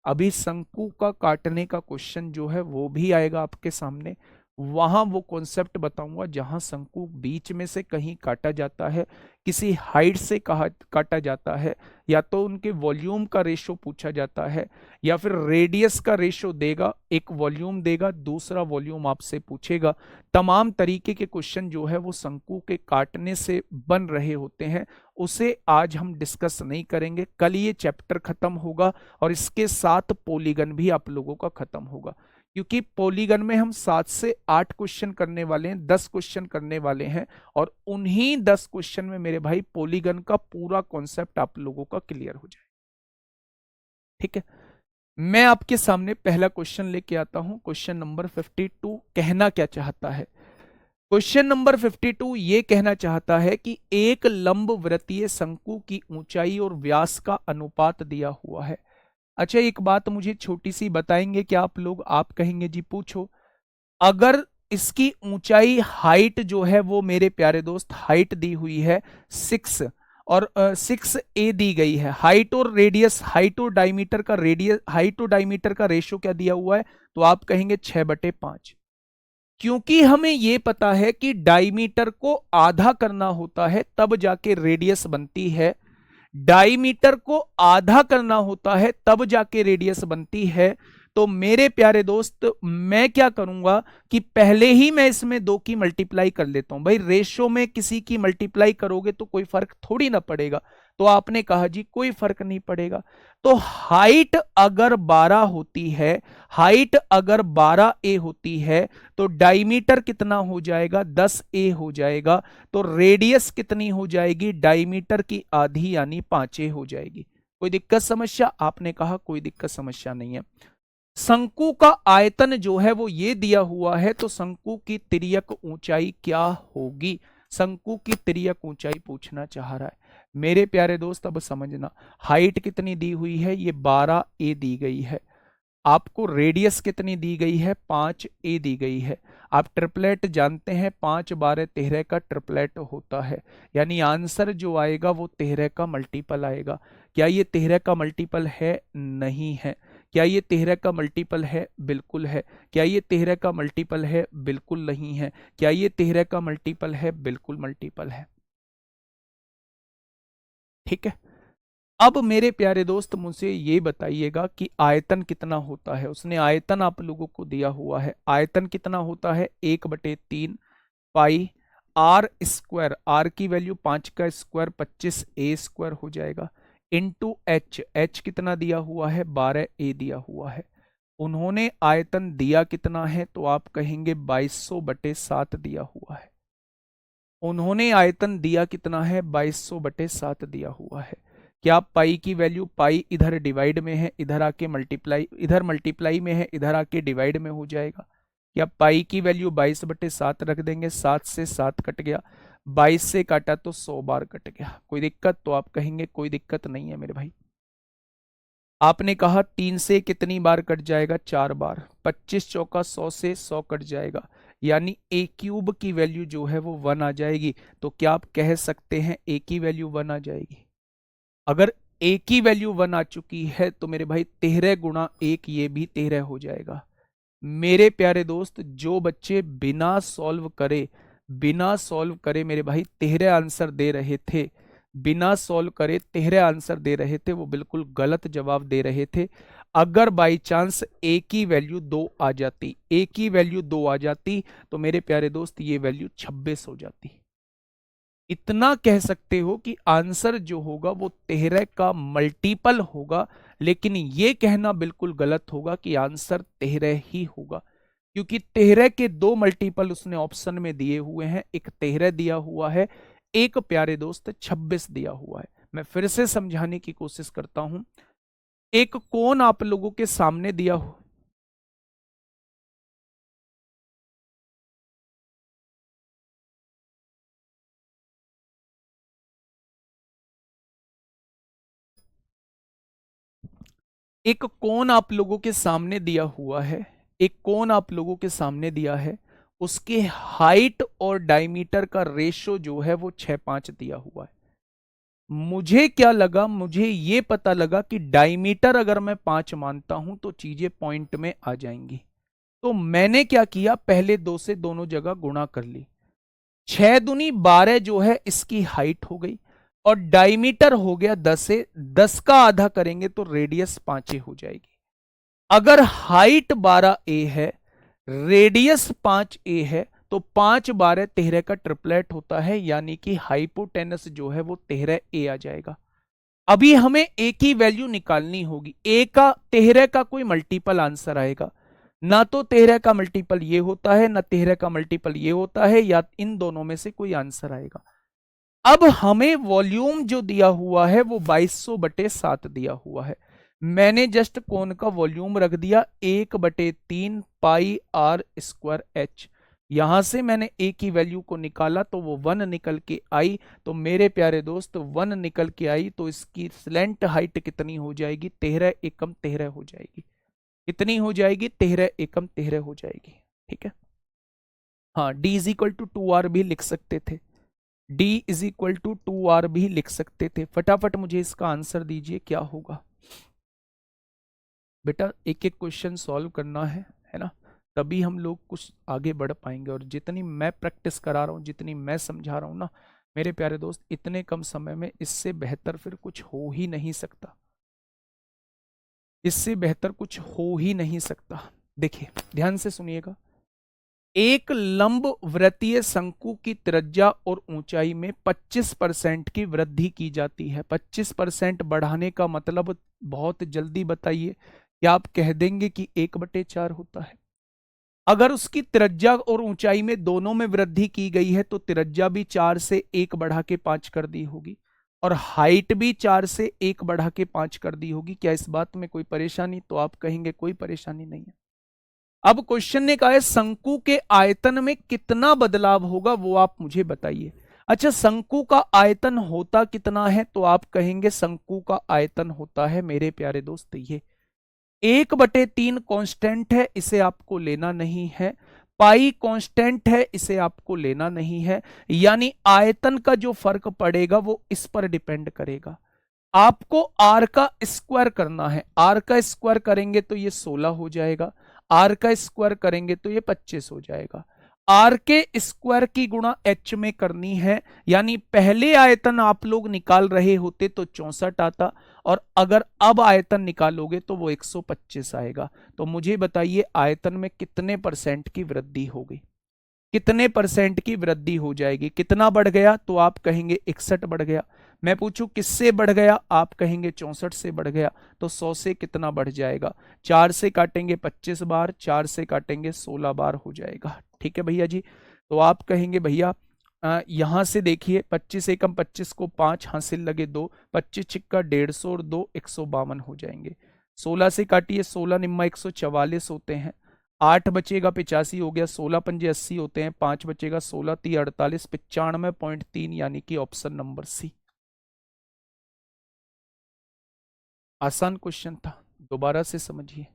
अभी शंकु का काटने का क्वेश्चन जो है वो भी आएगा आपके सामने, वहां वो कॉन्सेप्ट बताऊंगा जहां शंकु बीच में से कहीं काटा जाता है, किसी हाइट से काटा जाता है, या तो उनके वॉल्यूम का रेशो पूछा जाता है, या फिर रेडियस का रेशो देगा, एक वॉल्यूम देगा, दूसरा वॉल्यूम आपसे पूछेगा। तमाम तरीके के क्वेश्चन जो है वो शंकु के काटने से बन रहे होते हैं, उसे आज हम डिस्कस नहीं करेंगे। कल ये चैप्टर खत्म होगा और इसके साथ पॉलीगन भी आप लोगों का खत्म होगा, क्योंकि पॉलीगन में हम 7 से 8 क्वेश्चन करने वाले हैं, 10 क्वेश्चन करने वाले हैं, और उन्हीं 10 क्वेश्चन में मेरे भाई पॉलीगन का पूरा कॉन्सेप्ट आप लोगों का क्लियर हो जाए। ठीक है, मैं आपके सामने पहला क्वेश्चन लेके आता हूं। क्वेश्चन नंबर 52 कहना क्या चाहता है? क्वेश्चन नंबर 52 ये कहना चाहता है कि एक लंबवृत्तीय शंकु की ऊंचाई और व्यास का अनुपात दिया हुआ है। अच्छा, एक बात मुझे छोटी सी बताएंगे क्या आप लोग? आप कहेंगे जी पूछो। अगर इसकी ऊंचाई, हाइट जो है वो मेरे प्यारे दोस्त, हाइट दी हुई है 6 और 6a दी गई है, हाइट और रेडियस, हाइट और डायमीटर का रेडियस, हाइट और डायमीटर का रेशियो क्या दिया हुआ है, तो आप कहेंगे 6/5। क्योंकि हमें यह पता है कि डायमीटर को आधा करना होता है तब जाके रेडियस बनती है, डायमीटर को आधा करना होता है तब जाके रेडियस बनती है। तो मेरे प्यारे दोस्त मैं क्या करूंगा कि पहले ही मैं इसमें 2 की मल्टीप्लाई कर लेता हूं। भाई रेशो में किसी की मल्टीप्लाई करोगे तो कोई फर्क थोड़ी ना पड़ेगा, तो आपने कहा जी कोई फर्क नहीं पड़ेगा। तो हाइट अगर 12 होती है, हाइट अगर 12a होती है, तो डायमीटर कितना हो जाएगा, 10a हो जाएगा। तो रेडियस कितनी हो जाएगी, डायमीटर की आधी यानी 5a हो जाएगी। कोई दिक्कत समस्या? आपने कहा कोई दिक्कत समस्या नहीं है। शंकु का आयतन जो है वो ये दिया हुआ है, तो शंकु की तिर्यक ऊंचाई क्या होगी? शंकु की तिर्यक ऊंचाई पूछना चाह रहा है। मेरे प्यारे दोस्त अब समझना, हाइट कितनी दी हुई है, ये 12a दी गई है। आपको रेडियस कितनी दी गई है, 5a दी गई है। आप ट्रिपलेट जानते हैं, 5 12 13 का ट्रिपलेट होता है, यानी आंसर जो आएगा वो 13 का मल्टीपल आएगा। क्या ये 13 का मल्टीपल है? नहीं है। क्या ये 13 का मल्टीपल है? बिल्कुल है। क्या ये 13 का मल्टीपल है? बिल्कुल नहीं है। क्या ये 13 का मल्टीपल है? बिल्कुल मल्टीपल है। ठीक है, अब मेरे प्यारे दोस्त मुझसे ये बताइएगा कि आयतन कितना होता है। उसने आयतन आप लोगों को दिया हुआ है, आयतन कितना होता है, 1/3 पाई आर स्क्वायर, आर की वैल्यू 5 का स्क्वायर 25a स्क्वायर हो जाएगा, इंटू एच, एच कितना दिया हुआ है, 12a दिया हुआ है। उन्होंने आयतन दिया कितना है, तो आप कहेंगे 2200/7 दिया हुआ है। उन्होंने आयतन दिया कितना है, 2200/7 दिया हुआ है। क्या पाई की वैल्यू, पाई इधर डिवाइड में है, इधर आके मल्टीप्लाई, इधर मल्टीप्लाई में है, इधर आके डिवाइड में हो जाएगा। क्या पाई की वैल्यू 22/7 रख देंगे, 7 से 7 कट गया, 22 से काटा तो 100 बार कट गया। कोई दिक्कत? तो आप कहेंगे कोई दिक्कत नहीं है मेरे भाई। आपने कहा 3 से कितनी बार कट जाएगा, 4 बार। 25 चौका 100 से 100 कट जाएगा, यानी ए क्यूब की वैल्यू जो है वो 1 आ जाएगी। तो क्या आप कह सकते हैं ए की वैल्यू 1 आ जाएगी? अगर ए की वैल्यू 1 आ चुकी है तो मेरे भाई 13 गुणा 1 ये भी 13 हो जाएगा। मेरे प्यारे दोस्त, जो बच्चे बिना सॉल्व करे मेरे भाई 13 आंसर दे रहे थे, बिना सॉल्व करे 13 आंसर दे रहे थे, वो बिल्कुल गलत जवाब दे रहे थे। अगर बाई चांस ए की वैल्यू 2 आ जाती, ए की वैल्यू 2 आ जाती, तो मेरे प्यारे दोस्त ये वैल्यू 26 हो जाती। इतना कह सकते हो कि आंसर जो होगा वो 13 का मल्टीपल होगा, लेकिन ये कहना बिल्कुल गलत होगा कि आंसर 13 ही होगा, क्योंकि 13 के 2 मल्टीपल उसने ऑप्शन में दिए हुए हैं। एक 13 दिया हुआ है, एक प्यारे दोस्त 26 दिया हुआ है। मैं फिर से समझाने की कोशिश करता हूं। एक कोण आप लोगों के सामने दिया हो, एक कोण आप लोगों के सामने दिया हुआ है, एक कोण आप लोगों के सामने दिया है, उसके हाइट और डायमीटर का रेशो जो है वो 6-5 दिया हुआ है। मुझे क्या लगा, मुझे ये पता लगा कि डायमीटर अगर मैं 5 मानता हूं तो चीजें पॉइंट में आ जाएंगी। तो मैंने क्या किया, पहले 2 से दोनों जगह गुणा कर ली। 6 दूनी 12 जो है इसकी हाइट हो गई, और डायमीटर हो गया 10 से 10 का आधा करेंगे तो रेडियस 5 हो जाएगी। अगर हाइट 12 ए है, रेडियस 5 ए है, तो 5 12 13 का ट्रिपलेट होता है, यानी कि हाइपोटेनस जो है वो 13 ए आ जाएगा। अभी हमें ए की वैल्यू निकालनी होगी। ए का 13 का कोई मल्टीपल आंसर आएगा, ना तो 13 का मल्टीपल ये होता है, ना 13 का मल्टीपल ये होता है, या इन दोनों में से कोई आंसर आएगा। अब हमें वॉल्यूम जो दिया हुआ है वो 2200/7 दिया हुआ है। मैंने जस्ट कोण का वॉल्यूम रख दिया 1/3 पाई आर स्क्वायर एच। यहां से मैंने ए की वैल्यू को निकाला तो वो 1 निकल के आई। तो मेरे प्यारे दोस्त 1 निकल के आई, तो इसकी स्लेंट हाइट कितनी हो जाएगी, 13 एकम 13 हो जाएगी। कितनी हो जाएगी, 13 एकम 13 हो जाएगी। ठीक है, हाँ, d is equal to 2r भी लिख सकते थे, d is equal to 2r भी लिख सकते थे। फटाफट मुझे इसका आंसर दीजिए क्या होगा। बेटा एक एक क्वेश्चन सॉल्व करना है ना, तभी हम लोग कुछ आगे बढ़ पाएंगे। और जितनी मैं प्रैक्टिस करा रहा हूँ, जितनी मैं समझा रहा हूँ ना मेरे प्यारे दोस्त, इतने कम समय में इससे बेहतर फिर कुछ हो ही नहीं सकता, इससे बेहतर कुछ हो ही नहीं सकता। देखिए ध्यान से सुनिएगा, एक लंब वृत्तीय शंकु की त्रिज्या और ऊंचाई में 25% की वृद्धि की जाती है। 25% बढ़ाने का मतलब बहुत जल्दी बताइए, क्या आप कह देंगे कि 1/4 होता है? अगर उसकी त्रिज्या और ऊंचाई में दोनों में वृद्धि की गई है तो त्रिज्या भी 4 से 1 बढ़ा के 5 कर दी होगी, और हाइट भी 4 से 1 बढ़ा के 5 कर दी होगी। क्या इस बात में कोई परेशानी? तो आप कहेंगे कोई परेशानी नहीं है। अब क्वेश्चन ने कहा है शंकु के आयतन में कितना बदलाव होगा, वो आप मुझे बताइए। अच्छा, शंकु का आयतन होता कितना है? तो आप कहेंगे शंकु का आयतन होता है मेरे प्यारे दोस्त ये 1/3 कांस्टेंट है, इसे आपको लेना नहीं है। पाई कांस्टेंट है, इसे आपको लेना नहीं है। यानी आयतन का जो फर्क पड़ेगा वो इस पर डिपेंड करेगा। आपको आर का स्क्वायर करना है, आर का स्क्वायर करेंगे तो ये 16 हो जाएगा, आर का स्क्वायर करेंगे तो ये 25 हो जाएगा। आर के स्क्वायर की गुणा एच में करनी है, यानी पहले आयतन आप लोग निकाल रहे होते तो 64 आता, और अगर अब आयतन निकालोगे तो वो 125 आएगा। तो मुझे बताइए आयतन में कितने परसेंट की वृद्धि होगी, कितने परसेंट की वृद्धि हो जाएगी? कितना बढ़ गया? तो आप कहेंगे 61 बढ़ गया। मैं पूछूं किससे बढ़ गया? आप कहेंगे 64 से बढ़ गया। तो 100 से कितना बढ़ जाएगा? 4 से काटेंगे 25 बार, 4 से काटेंगे 16 बार हो जाएगा। ठीक है भैया जी, तो आप कहेंगे भैया यहां से देखिए 25 एकम 25 को 5 हासिल लगे 2, 25 छिक्का 150 और 2 152 हो जाएंगे। 16 से काटिए, 16 निम्मा 144 होते हैं, 8 बचेगा 85 हो गया, 16 पंजे 80 होते हैं, 5 बचेगा 16 3 48, 95.3, यानी कि ऑप्शन नंबर सी। आसान क्वेश्चन था, दोबारा से समझिए।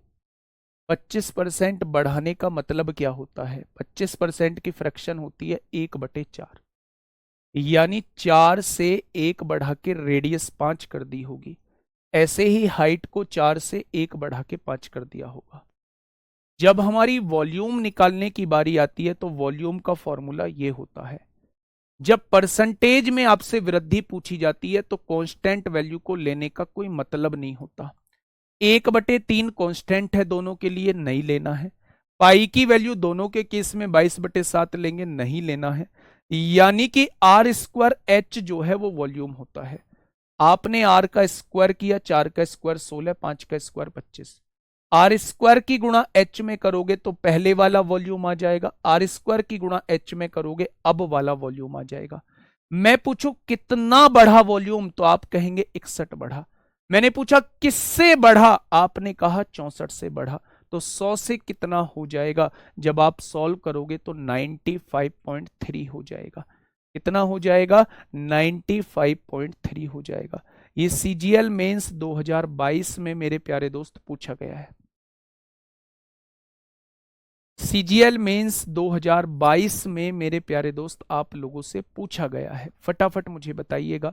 25% बढ़ाने का मतलब क्या होता है? 25% की फ्रैक्शन होती है 1/4, यानी 4 से 1 बढ़ा के रेडियस 5 कर दी होगी। ऐसे ही हाइट को 4 से 1 बढ़ा के 5 कर दिया होगा। जब हमारी वॉल्यूम निकालने की बारी आती है तो वॉल्यूम का फॉर्मूला ये होता है, जब परसेंटेज में आपसे वृद्धि पूछी जाती है तो कांस्टेंट वैल्यू को लेने का कोई मतलब नहीं होता। 1/3 कांस्टेंट है, दोनों के लिए नहीं लेना है। पाई की वैल्यू दोनों के केस में 22/7 लेंगे, नहीं लेना है। यानी कि आर स्क्वायर एच जो है वो वॉल्यूम होता है। आपने आर का स्क्वायर किया, 4 का स्क्वायर 16, 5 का स्क्वायर 25। आर स्क्वायर की गुणा एच में करोगे तो पहले वाला वॉल्यूम आ जाएगा, आर स्क्वायर की गुणा एच में करोगे अब वाला वॉल्यूम आ जाएगा। मैं पूछूं कितना बढ़ा वॉल्यूम, तो आप कहेंगे 61 बढ़ा। मैंने पूछा किससे बढ़ा, आपने कहा 64 से बढ़ा। तो 100 से कितना हो जाएगा? जब आप सॉल्व करोगे तो 95.3 हो जाएगा। कितना हो जाएगा? 95.3 हो जाएगा। ये सीजीएल मेंस 2022 में मेरे प्यारे दोस्त पूछा गया है। सीजीएल मेंस 2022 में मेरे प्यारे दोस्त आप लोगों से पूछा गया है। फटाफट मुझे बताइएगा।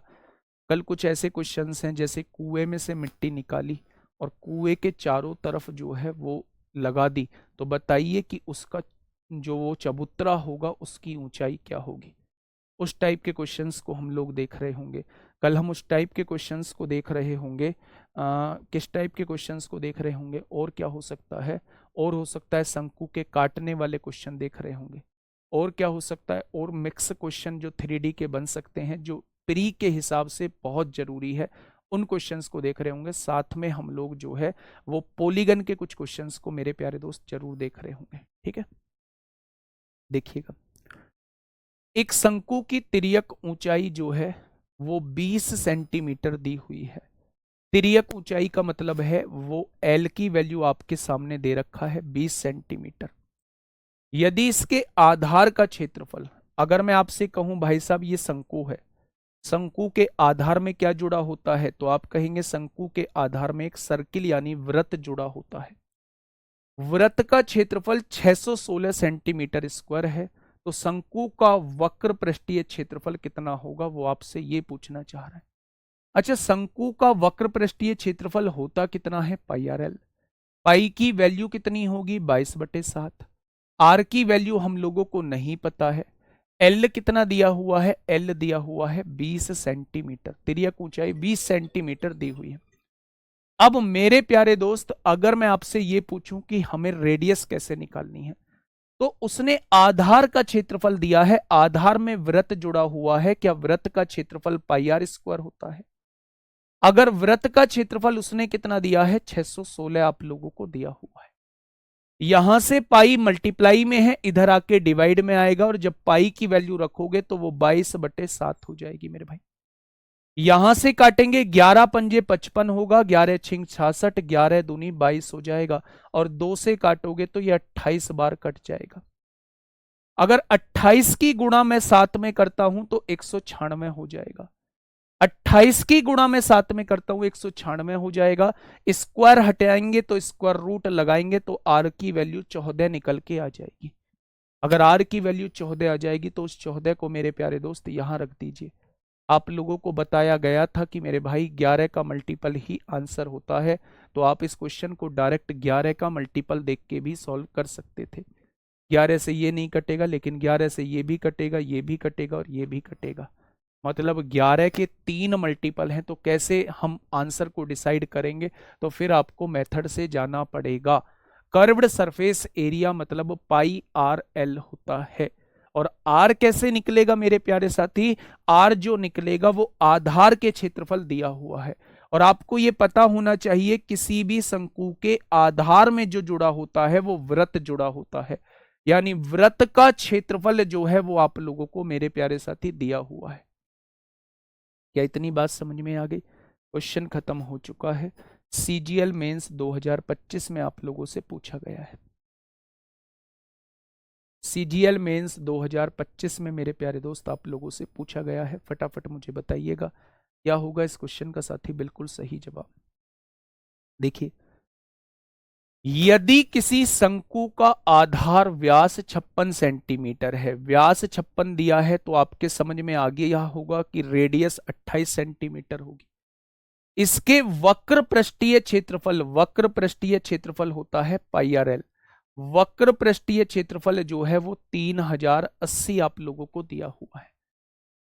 कल कुछ ऐसे क्वेश्चंस हैं जैसे कुएं में से मिट्टी निकाली और कुएं के चारों तरफ जो है वो लगा दी, तो बताइए कि उसका जो वो चबूतरा होगा उसकी ऊंचाई क्या होगी। उस टाइप के क्वेश्चंस को हम लोग देख रहे होंगे। कल हम उस टाइप के क्वेश्चंस को देख रहे होंगे। किस टाइप के क्वेश्चंस को देख रहे होंगे और क्या हो सकता है? और हो सकता है शंकु के काटने वाले क्वेश्चन देख रहे होंगे। और क्या हो सकता है? और मिक्स क्वेश्चन जो 3D के बन सकते हैं, जो प्री के हिसाब से बहुत जरूरी है, उन क्वेश्चंस को देख रहे होंगे। साथ में हम लोग जो है वो पॉलीगन के कुछ क्वेश्चंस को मेरे प्यारे दोस्त जरूर देख रहे होंगे। ठीक है, देखिएगा। एक शंकु की तिर्यक ऊंचाई जो है वो 20 सेंटीमीटर दी हुई है। तिर्यक ऊंचाई का मतलब है वो एल की वैल्यू आपके सामने दे रखा है 20 सेंटीमीटर। यदि इसके आधार का क्षेत्रफल, अगर मैं आपसे कहूं भाई साहब ये शंकु है, शंकु के आधार में क्या जुड़ा होता है, तो आप कहेंगे शंकु के आधार में एक सर्किल यानी वृत्त जुड़ा होता है। वृत्त का क्षेत्रफल 616 सेंटीमीटर स्क्वायर है। तो शंकु का वक्र पृष्ठीय क्षेत्रफल कितना होगा वो आपसे ये पूछना चाह रहा है। अच्छा, शंकु का वक्र पृष्ठीय क्षेत्रफल होता कितना है? पाई आर एल। पाई की वैल्यू कितनी होगी? 22/7। आर की वैल्यू हम लोगों को नहीं पता है। एल कितना दिया हुआ है? एल दिया हुआ है 20 सेंटीमीटर। तिर्यक ऊंचाई 20 सेंटीमीटर दी हुई है। अब मेरे प्यारे दोस्त, अगर मैं आपसे ये पूछूं कि हमें रेडियस कैसे निकालनी है, तो उसने आधार का क्षेत्रफल दिया है, आधार में वृत्त जुड़ा हुआ है। क्या वृत्त का क्षेत्रफल पाई आर स्क्वायर होता है? अगर वृत्त का क्षेत्रफल उसने कितना दिया है? 616 आप लोगों को दिया हुआ है। यहां से पाई मल्टीप्लाई में है, इधर आके डिवाइड में आएगा, और जब पाई की वैल्यू रखोगे तो वो 22/7 हो जाएगी मेरे भाई। यहां से काटेंगे, 11 पंजे 55 होगा, 11 छिंग 66, 11 दूनी 22 हो जाएगा। और 2 से काटोगे तो ये 28 बार कट जाएगा। अगर 28 की गुणा मैं 7 में करता हूं तो 196 हो जाएगा। 28 की गुणा में 7 में करता हूं 196 हो जाएगा। स्क्वायर हटाएंगे तो स्क्वायर रूट लगाएंगे तो आर की वैल्यू 14 निकल के आ जाएगी। अगर आर की वैल्यू 14 आ जाएगी तो उस 14 को मेरे प्यारे दोस्त यहां रख दीजिए। आप लोगों को बताया गया था कि मेरे भाई 11 का मल्टीपल ही आंसर होता है, तो आप इस क्वेश्चन को डायरेक्ट 11 का मल्टीपल देख के भी सॉल्व कर सकते थे। 11 से ये नहीं कटेगा, लेकिन 11 से ये भी कटेगा, ये भी कटेगा और ये भी कटेगा। मतलब 11 के 3 मल्टीपल हैं, तो कैसे हम आंसर को डिसाइड करेंगे? तो फिर आपको मेथड से जाना पड़ेगा। कर्व्ड सरफेस एरिया मतलब पाई आर एल होता है। और आर कैसे निकलेगा मेरे प्यारे साथी? आर जो निकलेगा वो आधार के क्षेत्रफल दिया हुआ है। और आपको ये पता होना चाहिए किसी भी शंकु के आधार में जो जुड़ा होता है वो वृत्त जुड़ा होता है। यानी वृत्त का क्षेत्रफल जो है वो आप लोगों को मेरे प्यारे साथी दिया हुआ है। क्या इतनी बात समझ में आ गई? क्वेश्चन खत्म हो चुका है। सीजीएल मेंस 2025 में आप लोगों से पूछा गया है। सीजीएल मेंस 2025 में मेरे प्यारे दोस्त आप लोगों से पूछा गया है। फटाफट मुझे बताइएगा क्या होगा इस क्वेश्चन का साथी बिल्कुल सही जवाब। देखिए, यदि किसी शंकु का आधार व्यास 56 सेंटीमीटर है, व्यास 56 दिया है, तो आपके समझ में आ गया होगा कि रेडियस 28 सेंटीमीटर होगी। इसके वक्र पृष्ठीय क्षेत्रफल होता है पाई आर एल। वक्र पृष्ठीय क्षेत्रफल जो है वो 3080 आप लोगों को दिया हुआ है।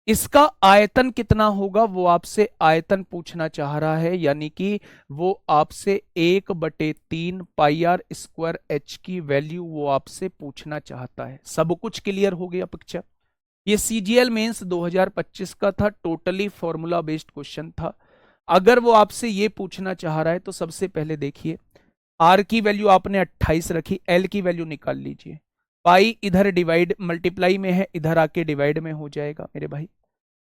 इसका आयतन कितना होगा वो आपसे आयतन पूछना चाह रहा है, यानी कि वो आपसे 1/3 पाई आर स्क्वायर एच की वैल्यू वो आपसे पूछना चाहता है। सब कुछ क्लियर हो गया पिक्चर। ये सीजीएल मेंस 2025 का था, टोटली फॉर्मूला बेस्ड क्वेश्चन था। अगर वो आपसे ये पूछना चाह रहा है तो सबसे पहले देखिए, आर की वैल्यू आपने 28 रखी, एल की वैल्यू निकाल लीजिए। पाई इधर डिवाइड मल्टीप्लाई में है, इधर आके डिवाइड में हो जाएगा मेरे भाई।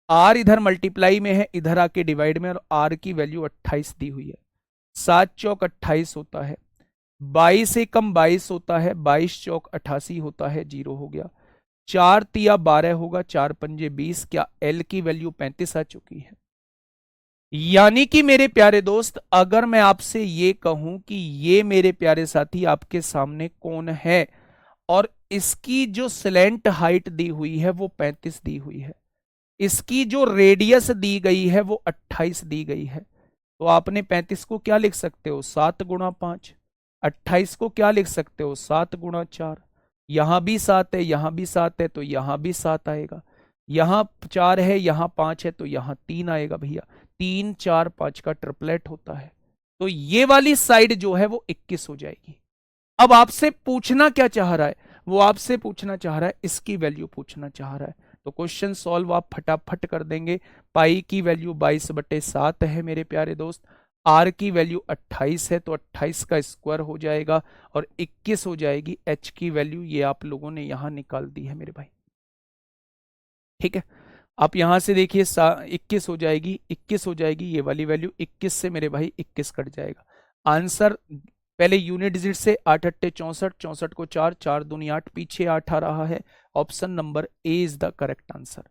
आर इधर मल्टीप्लाई में है, इधर आके डिवाइड में, और आर की वैल्यू 28 दी हुई है। 7 चौक 28 होता है, 22 से कम 22 होता है, 22 चौक 88 होता है, 0 हो गया। 4 तिया 12 होगा, 4 पंजे 20। क्या एल की वैल्यू 35 आ चुकी है? यानी कि मेरे प्यारे दोस्त, अगर मैं आपसे ये कहूं कि ये मेरे प्यारे साथी आपके सामने कौन है और इसकी जो स्लैंट हाइट दी हुई है वो 35 दी हुई है, इसकी जो रेडियस दी गई है वो 28 दी गई है, तो आपने 35 को क्या लिख सकते हो? 7 गुणा 5। 28 को क्या लिख सकते हो? 7 गुणा 4। यहां भी 7 है, यहां भी 7 है, तो यहां भी 7 आएगा। यहां 4 है, यहां 5 है, तो यहां 3 आएगा भैया। 3 4 5 का ट्रिपलेट होता है, तो ये वाली साइड जो है वो 21 हो जाएगी। अब आपसे पूछना क्या चाह रहा है? वो आपसे पूछना चाह रहा है, इसकी वैल्यू पूछना चाह रहा है। तो क्वेश्चन सॉल्व आप फटाफट कर देंगे। पाई की वैल्यू 22/7 है मेरे प्यारे दोस्त, आर की वैल्यू 28 है, तो 28 का स्क्वायर हो जाएगा और 21 हो जाएगी। एच की वैल्यू ये आप लोगों ने यहां निकाल दी है मेरे भाई, ठीक है। आप यहां से देखिए 21 हो जाएगी, 21 हो जाएगी, ये वाली वैल्यू 21 से मेरे भाई 21 कट जाएगा। आंसर पहले यूनिट डिजिट से 8 8 64, 64 को 4, 4 दूनी 8, पीछे 8 आ रहा है। Option number A is the correct answer.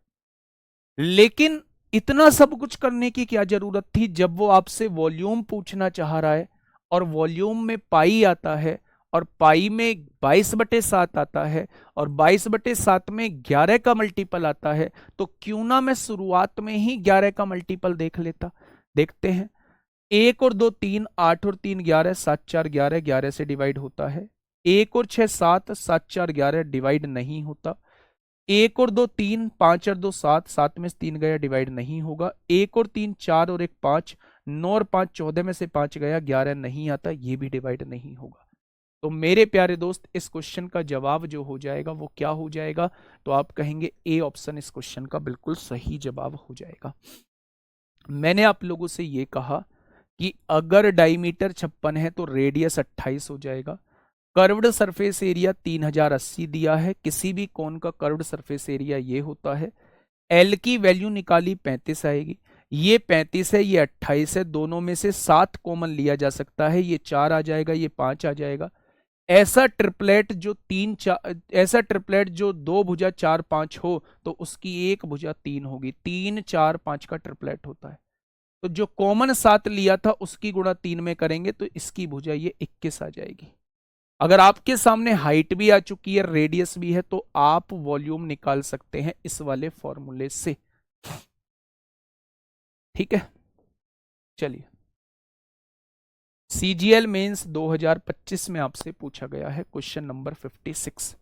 लेकिन इतना सब कुछ करने की क्या जरूरत थी जब वो आपसे वॉल्यूम पूछना चाह रहा है, और वॉल्यूम में पाई आता है, और पाई में 22/7 आता है, और 22/7 में 11 का मल्टीपल आता है। तो क्यों ना मैं शुरुआत में ही 11 का मल्टीपल देख लेता। देखते हैं, 1 और 2 3, 8 और 3 11, 7 4 11, 11 से डिवाइड होता है। 1 और 6 7, 7 4 11 डिवाइड नहीं होता। 1 और 2 3, 5 और 2 7, 7 में से 3 गया, डिवाइड नहीं होगा। 1 और 3 4 और 1 5, 9 और 5 14 में से 5 गया, 11 नहीं आता, ये भी डिवाइड नहीं होगा। तो मेरे प्यारे दोस्त, इस क्वेश्चन का जवाब जो हो जाएगा वो क्या हो जाएगा? तो आप कहेंगे ए ऑप्शन इस क्वेश्चन का बिल्कुल सही जवाब हो जाएगा। मैंने आप लोगों से ये कहा कि अगर डायमीटर 56 है तो रेडियस 28 हो जाएगा। कर्व्ड सरफेस एरिया 3080 दिया है, किसी भी कोन का कर्व्ड सरफेस एरिया ये होता है। एल की वैल्यू निकाली 35 आएगी, ये 35 है, ये 28 है, दोनों में से 7 कॉमन लिया जा सकता है, ये 4 आ जाएगा, ये 5 आ जाएगा। ऐसा ट्रिपलेट जो ऐसा ट्रिपलेट जो 2 भुजा 4 5 हो तो उसकी 1 भुजा 3 होगी। 3 4 5 का ट्रिपलेट होता है। तो जो कॉमन 7 लिया था उसकी गुणा 3 में करेंगे तो इसकी भुजा ये 21 आ जाएगी। अगर आपके सामने हाइट भी आ चुकी है, रेडियस भी है, तो आप वॉल्यूम निकाल सकते हैं इस वाले फॉर्मूले से, ठीक है। चलिए, सीजीएल मेंस 2025 में आपसे पूछा गया है क्वेश्चन नंबर 56।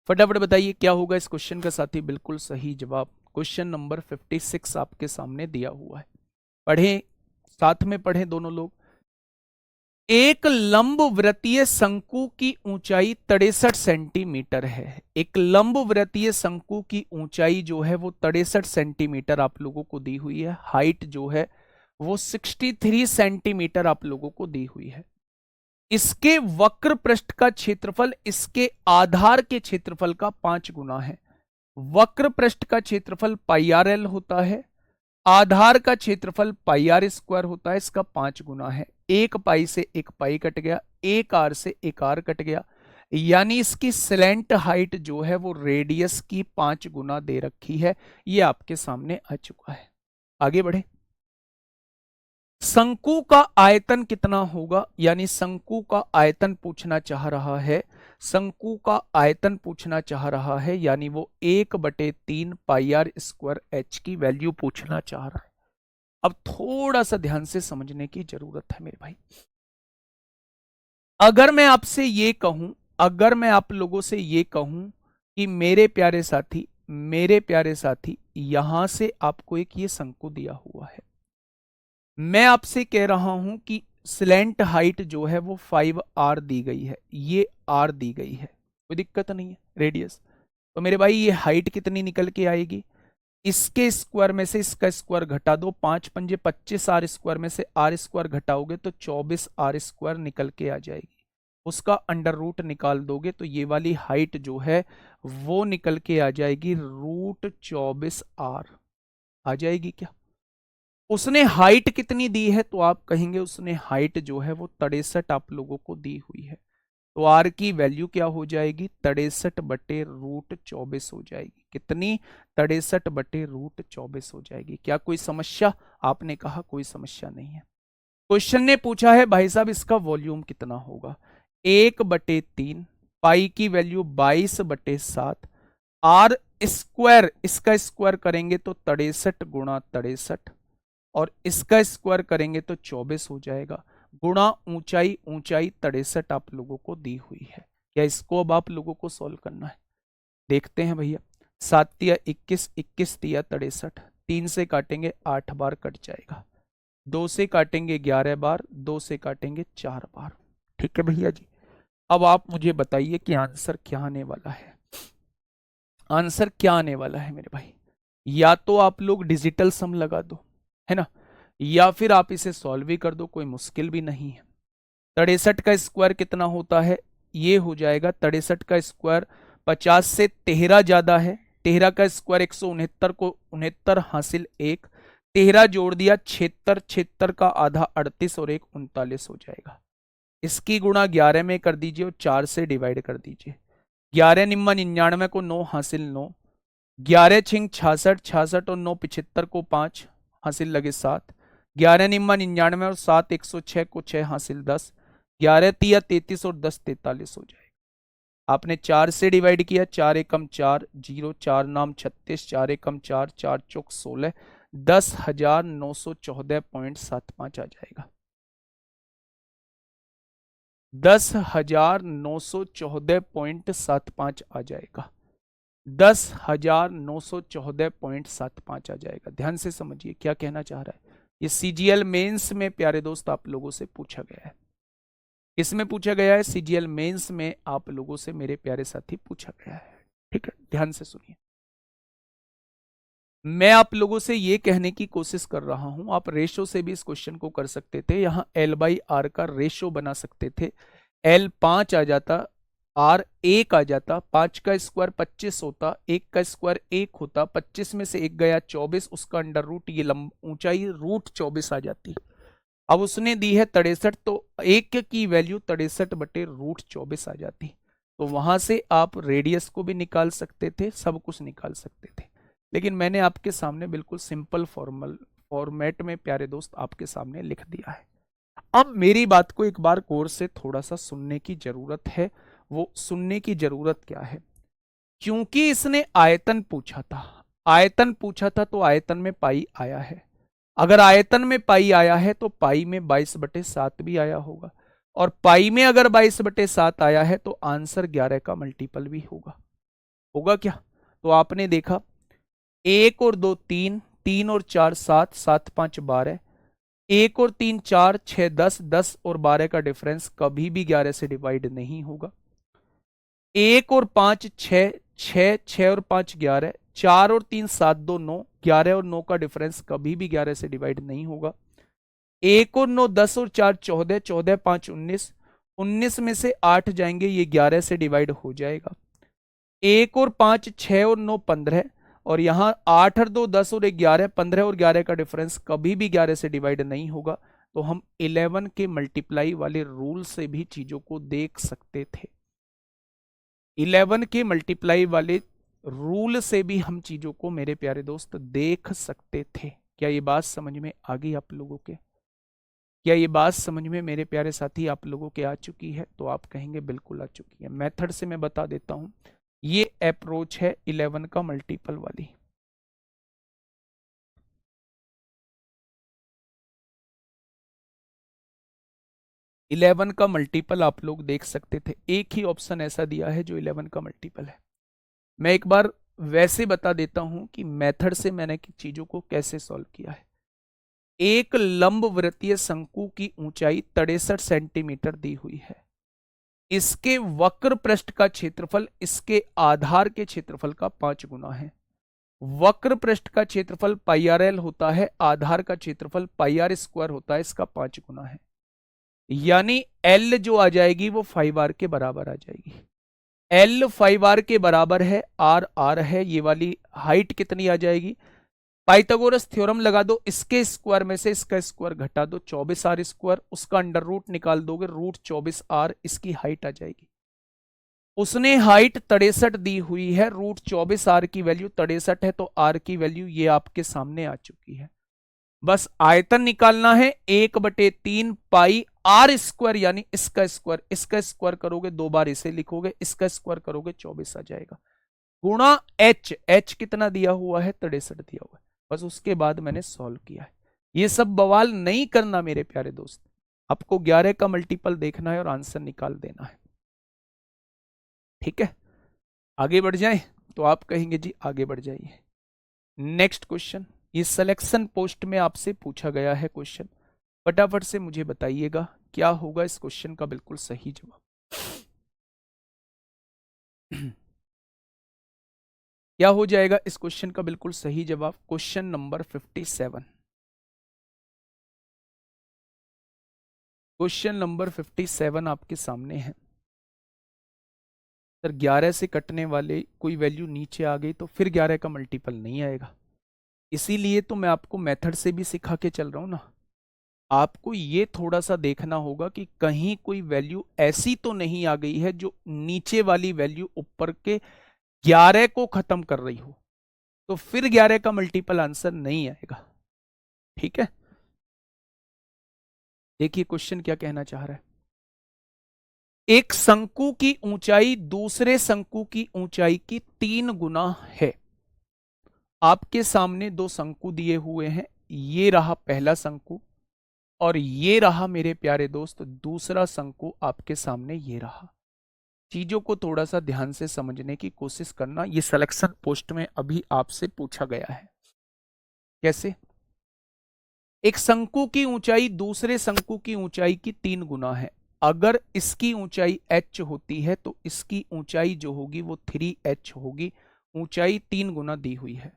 फटाफट बताइए क्या होगा इस क्वेश्चन का साथी? बिल्कुल सही जवाब। क्वेश्चन नंबर 56 आपके सामने दिया हुआ है, पढ़ें, साथ में पढ़ें दोनों लोग। एक लंब वृत्तीय शंकु की ऊंचाई 63 सेंटीमीटर है। एक लंब वृत्तीय शंकु की ऊंचाई जो है वो 63 सेंटीमीटर आप लोगों को दी हुई है। हाइट जो है वो 63 सेंटीमीटर आप लोगों को दी हुई है। इसके वक्र पृष्ठ का क्षेत्रफल इसके आधार के क्षेत्रफल का 5 गुना है। वक्र पृष्ठ का क्षेत्रफल पाई आर एल होता है, आधार का क्षेत्रफल पाई आर स्क्वायर होता है, इसका 5 गुना है। एक पाई से एक पाई कट गया, एक आर से एक आर कट गया। यानी इसकी स्लैंट हाइट जो है वो रेडियस की 5 गुना दे रखी है। ये आपके सामने आ चुका है। आगे बढ़े। शंकु का आयतन कितना होगा, यानी शंकु का आयतन पूछना चाह रहा है। शंकु का आयतन पूछना चाह रहा है, यानी वो 1/3 पाई आर स्क्वायर एच की वैल्यू पूछना चाह रहा है। अब थोड़ा सा ध्यान से समझने की जरूरत है मेरे भाई। अगर मैं आपसे ये कहूं, अगर मैं आप लोगों से ये कहूं कि मेरे प्यारे साथी यहां से आपको एक ये शंकु दिया हुआ है, मैं आपसे कह रहा हूं कि स्लैंट हाइट जो है वो 5r दी गई है, ये r दी गई है, कोई दिक्कत नहीं है, रेडियस। तो मेरे भाई ये हाइट कितनी निकल के आएगी, इसके स्क्वायर में से इसका स्क्वायर घटा दो, 5 पंजे 25, आर स्क्वायर में से आर स्क्वायर घटाओगे तो 24 आर स्क्वायर निकल के आ जाएगी। उसका अंडर रूट निकाल दोगे तो ये वाली हाइट जो है वो निकल के आ जाएगी √24r आ जाएगी क्या। उसने हाइट कितनी दी है, तो आप कहेंगे उसने हाइट जो है वो 63 आप लोगों को दी हुई है, तो आर की वैल्यू क्या हो जाएगी, 63/√24 हो जाएगी। कितनी, 63/√24 हो जाएगी। क्या कोई समस्या, आपने कहा कोई समस्या नहीं है। क्वेश्चन ने पूछा है भाई साहब इसका वॉल्यूम कितना होगा, 1/3 पाई की वैल्यू 22/7 आर स्क्वायर, इसका स्क्वायर करेंगे तो 63 गुणा 63 और इसका स्क्वायर करेंगे तो 24 हो जाएगा, गुणा ऊंचाई, ऊंचाई 63 आप लोगों को दी हुई है। क्या इसको अब आप लोगों को सॉल्व करना है, देखते हैं भैया। 7 तिया 21, 21 तिया 63, 3 से काटेंगे 8 बार कट जाएगा, 2 से काटेंगे 11 बार, 2 से काटेंगे 4 बार। ठीक है भैया जी। अब आप मुझे बताइए कि आंसर क्या आने वाला है। आंसर क्या आने वाला है मेरे भाई, या तो आप लोग डिजिटल सम लगा दो, है ना, या फिर आप इसे सॉल्व भी कर दो, कोई मुश्किल भी नहीं है। 63 का स्क्वायर कितना होता है, ये हो जाएगा 63 का स्क्वायर 50 से 13 ज्यादा है, 13 का स्क्वायर 169 को 69 हासिल 1, 13 जोड़ दिया 76, 76 का आधा 38 और 1 39 हो जाएगा। इसकी गुणा 11 में कर दीजिए और 4 से डिवाइड कर दीजिए। 11 निम्मा 99 को 9 हासिल 9, 11 छिंग 66, 66 और 9 75 को 5 हासिल लगे 7, 11 निम्मा 99 और 7 106 को 6 हासिल 10, 11 तिया 33 और 10 43 हो जाएगा। आपने 4 से डिवाइड किया, 4 एकम 4 0, 4 नाम 36, 4 एकम 4, 4 चौक 16, 10,914.75 आ जाएगा। 10,914.75 आ जाएगा, 10,914.75 आ जाएगा। ध्यान से समझिए क्या कहना चाह रहा है। ये सीजीएल मेंस में प्यारे दोस्त आप लोगों से पूछा गया है, इसमें पूछा गया है, सीजीएल मेंस में आप लोगों से मेरे प्यारे साथी पूछा गया है। ठीक है, ध्यान से सुनिए। मैं आप लोगों से ये कहने की कोशिश कर रहा हूं, आप रेशो से भी इस क्वेश्चन को कर सकते थे, यहां L/R का रेशो बना सकते थे। L 5 आ जाता, R 1 आ जाता, 5 का स्क्वायर 25 होता, 1 का स्क्वायर 1 होता, 25 में से 1 गया 24, उसका अंडर रूट, ये ऊंचाई √24 आ जाती। अब उसने दी है 63, तो 1 की वैल्यू 63/√24 आ जाती। तो वहां से आप रेडियस को भी निकाल सकते थे, सब कुछ निकाल सकते थे, लेकिन मैंने आपके सामने बिल्कुल सिंपल फॉर्मेट में प्यारे दोस्त आपके सामने लिख दिया है। अब मेरी बात को एक बार गौर से थोड़ा सा सुनने की जरूरत है। वो सुनने की जरूरत क्या है, क्योंकि इसने आयतन पूछा था, आयतन पूछा था तो आयतन में पाई आया है। अगर आयतन में पाई आया है तो पाई में 22/7 भी आया होगा, और पाई में अगर 22/7 आया है तो आंसर 11 का मल्टीपल भी होगा। होगा क्या, तो आपने देखा 1 और 2 3, 3 और 4 7, 7 5 12, 1 और 3 4 6 10, 10 और 12 का डिफरेंस कभी भी 11 से डिवाइड नहीं होगा। 1 और 5 6, 6 6 और 5 11, 4 और 3 7 2 9, 11 और 9 का डिफरेंस कभी भी 11 से डिवाइड नहीं होगा। 1 और 9 10 और 4 14, 14 5 19, 19 में से 8 जाएंगे, ये 11 से डिवाइड हो जाएगा। 1 और 5 6 और 9 15, और यहां 8 और 2 10 और 11, 15 और 11 का डिफरेंस कभी भी 11 से डिवाइड नहीं होगा। तो हम 11 के मल्टीप्लाई वाले रूल से भी चीजों को देख सकते थे। 11 के मल्टीप्लाई वाले रूल से भी हम चीजों को मेरे प्यारे दोस्त देख सकते थे। क्या ये बात समझ में आ गई आप लोगों के? क्या ये बात समझ में मेरे प्यारे साथी आप लोगों के आ चुकी है? तो आप कहेंगे बिल्कुल आ चुकी है। मेथड से मैं बता देता हूं, ये अप्रोच है 11 का मल्टीपल वाली। इलेवन का मल्टीपल आप लोग देख सकते थे, एक ही ऑप्शन ऐसा दिया है जो 11 का मल्टीपल है। मैं एक बार वैसे बता देता हूं कि मेथड से मैंने चीजों को कैसे सॉल्व किया है। एक लंबवृत्तीय शंकु की ऊंचाई 63 सेंटीमीटर दी हुई है। इसके वक्र पृष्ठ का क्षेत्रफल इसके आधार के क्षेत्रफल का 5 गुना है। वक्र पृष्ठ का क्षेत्रफल पाई आर एल होता है, आधार का क्षेत्रफल पाई आर स्क्वायर होता है, इसका 5 गुना है। यानी एल जो आ जाएगी वो 5r के बराबर आ जाएगी। एल 5r के बराबर है, आर आर है, ये वाली हाइट कितनी आ जाएगी? पाइथागोरस थ्योरम लगा दो, इसके स्क्वायर में से इसका स्क्वायर घटा दो, 24r स्क्वायर, उसका अंडर रूट निकाल दोगे, रूट 24r, इसकी हाइट आ जाएगी। उसने हाइट 63 दी हुई है, रूट 24r की वैल्यू 63 है, तो r की वैल्यू ये आपके सामने आ चुकी है। बस आयतन निकालना है, 1/3 पाई आर स्क्वायर, यानी इसका स्क्वायर करोगे, 2 बार इसे लिखोगे, इसका स्क्वायर करोगे, 24 आ जाएगा, गुणा एच कितना दिया हुआ है? 63 दिया हुआ है। बस उसके बाद मैंने सॉल्व किया है। ये सब बवाल नहीं करना मेरे प्यारे दोस्त, आपको 11 का मल्टीपल देखना है और आंसर निकाल देना है। ठीक है, आगे बढ़ जाए? तो आप कहेंगे जी आगे बढ़ जाइए। नेक्स्ट क्वेश्चन, ये सिलेक्शन पोस्ट में आपसे पूछा गया है क्वेश्चन, फटाफट से मुझे बताइएगा क्या होगा इस क्वेश्चन का बिल्कुल सही जवाब। क्या हो जाएगा इस क्वेश्चन का बिल्कुल सही जवाब? Question number 57। क्वेश्चन नंबर 57 आपके सामने है। सर 11 से कटने वाले कोई वैल्यू नीचे आ गई तो फिर 11 का मल्टीपल नहीं आएगा, इसीलिए तो मैं आपको मेथड से भी सिखा के चल रहा हूं ना। आपको ये थोड़ा सा देखना होगा कि कहीं कोई वैल्यू ऐसी तो नहीं आ गई है जो नीचे वाली वैल्यू ऊपर के 11 को खत्म कर रही हो, तो फिर 11 का मल्टीपल आंसर नहीं आएगा। ठीक है, देखिए क्वेश्चन क्या कहना चाह रहा है। एक शंकु की ऊंचाई दूसरे शंकु की ऊंचाई की 3 गुना है। आपके सामने दो शंकु दिए हुए हैं, ये रहा पहला शंकु और ये रहा मेरे प्यारे दोस्त दूसरा शंकु आपके सामने ये रहा। चीजों को थोड़ा सा ध्यान से समझने की कोशिश करना, ये सिलेक्शन पोस्ट में अभी आपसे पूछा गया है। कैसे? एक शंकु की ऊंचाई दूसरे शंकु की ऊंचाई की 3 गुना है। अगर इसकी ऊंचाई h होती है तो इसकी ऊंचाई जो होगी वो 3h होगी, ऊंचाई 3 गुना दी हुई है।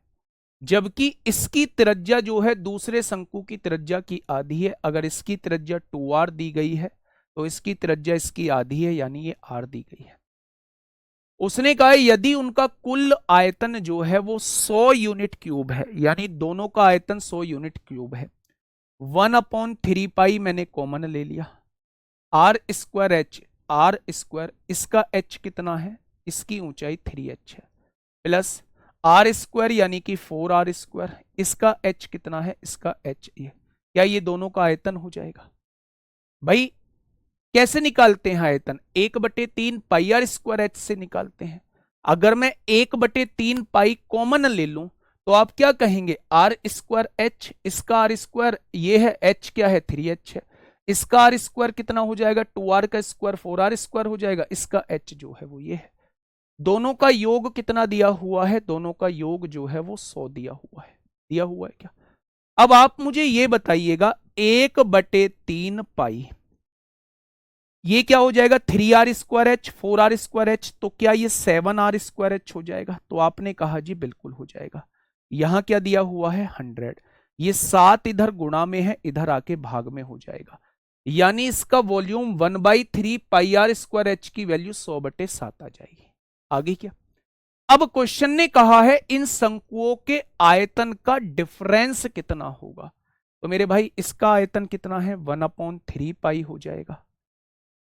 जबकि इसकी त्रिज्या जो है दूसरे शंकु की त्रिज्या की आधी है। अगर इसकी त्रिज्या 2r दी गई है तो इसकी त्रिज्या इसकी आधी है, यानी ये r दी गई है। उसने कहा यदि उनका कुल आयतन जो है वो 100 यूनिट क्यूब है, यानी दोनों का आयतन 100 यूनिट क्यूब है, 1/3 मैंने कॉमन ले लिया, R square H, R square, इसका h कितना है? इसकी ऊंचाई 3h है, प्लस आर स्क्वायर यानी कि 4r स्क्वायर, इसका h कितना है? इसका h ये, क्या ये दोनों का आयतन हो जाएगा? भाई कैसे निकालते हैं आयतन? 1/3 पाई आर स्क्वायर एच से निकालते हैं। अगर मैं 1/3 पाई कॉमन ले लूं तो आप क्या कहेंगे? आर स्क्वायर एच, इसका आर स्क्वायर ये है, एच क्या है? 3h है, इसका आर स्क्वायर कितना हो जाएगा? 2r का स्क्वायर 4r स्क्वायर हो जाएगा, इसका h जो है वो ये है। दोनों का योग कितना दिया हुआ है? दोनों का योग जो है वो 100 दिया हुआ है। दिया हुआ है क्या? अब आप मुझे ये बताइएगा 1/3 पाई, ये क्या हो जाएगा? 3r square H, 4r square H, तो क्या ये 7r स्क्वायर एच हो जाएगा? तो आपने कहा जी बिल्कुल हो जाएगा। यहां क्या दिया हुआ है? 100, ये 7 इधर गुणा में है, इधर आके भाग में हो जाएगा, यानी इसका volume 1/3 pi R square H की वैल्यू 100/7 आ जाएगी। आगे क्या? अब क्वेश्चन ने कहा है इन शंकुओं के आयतन का डिफरेंस कितना होगा। तो मेरे भाई इसका आयतन कितना है? 1/3 पाई हो जाएगा।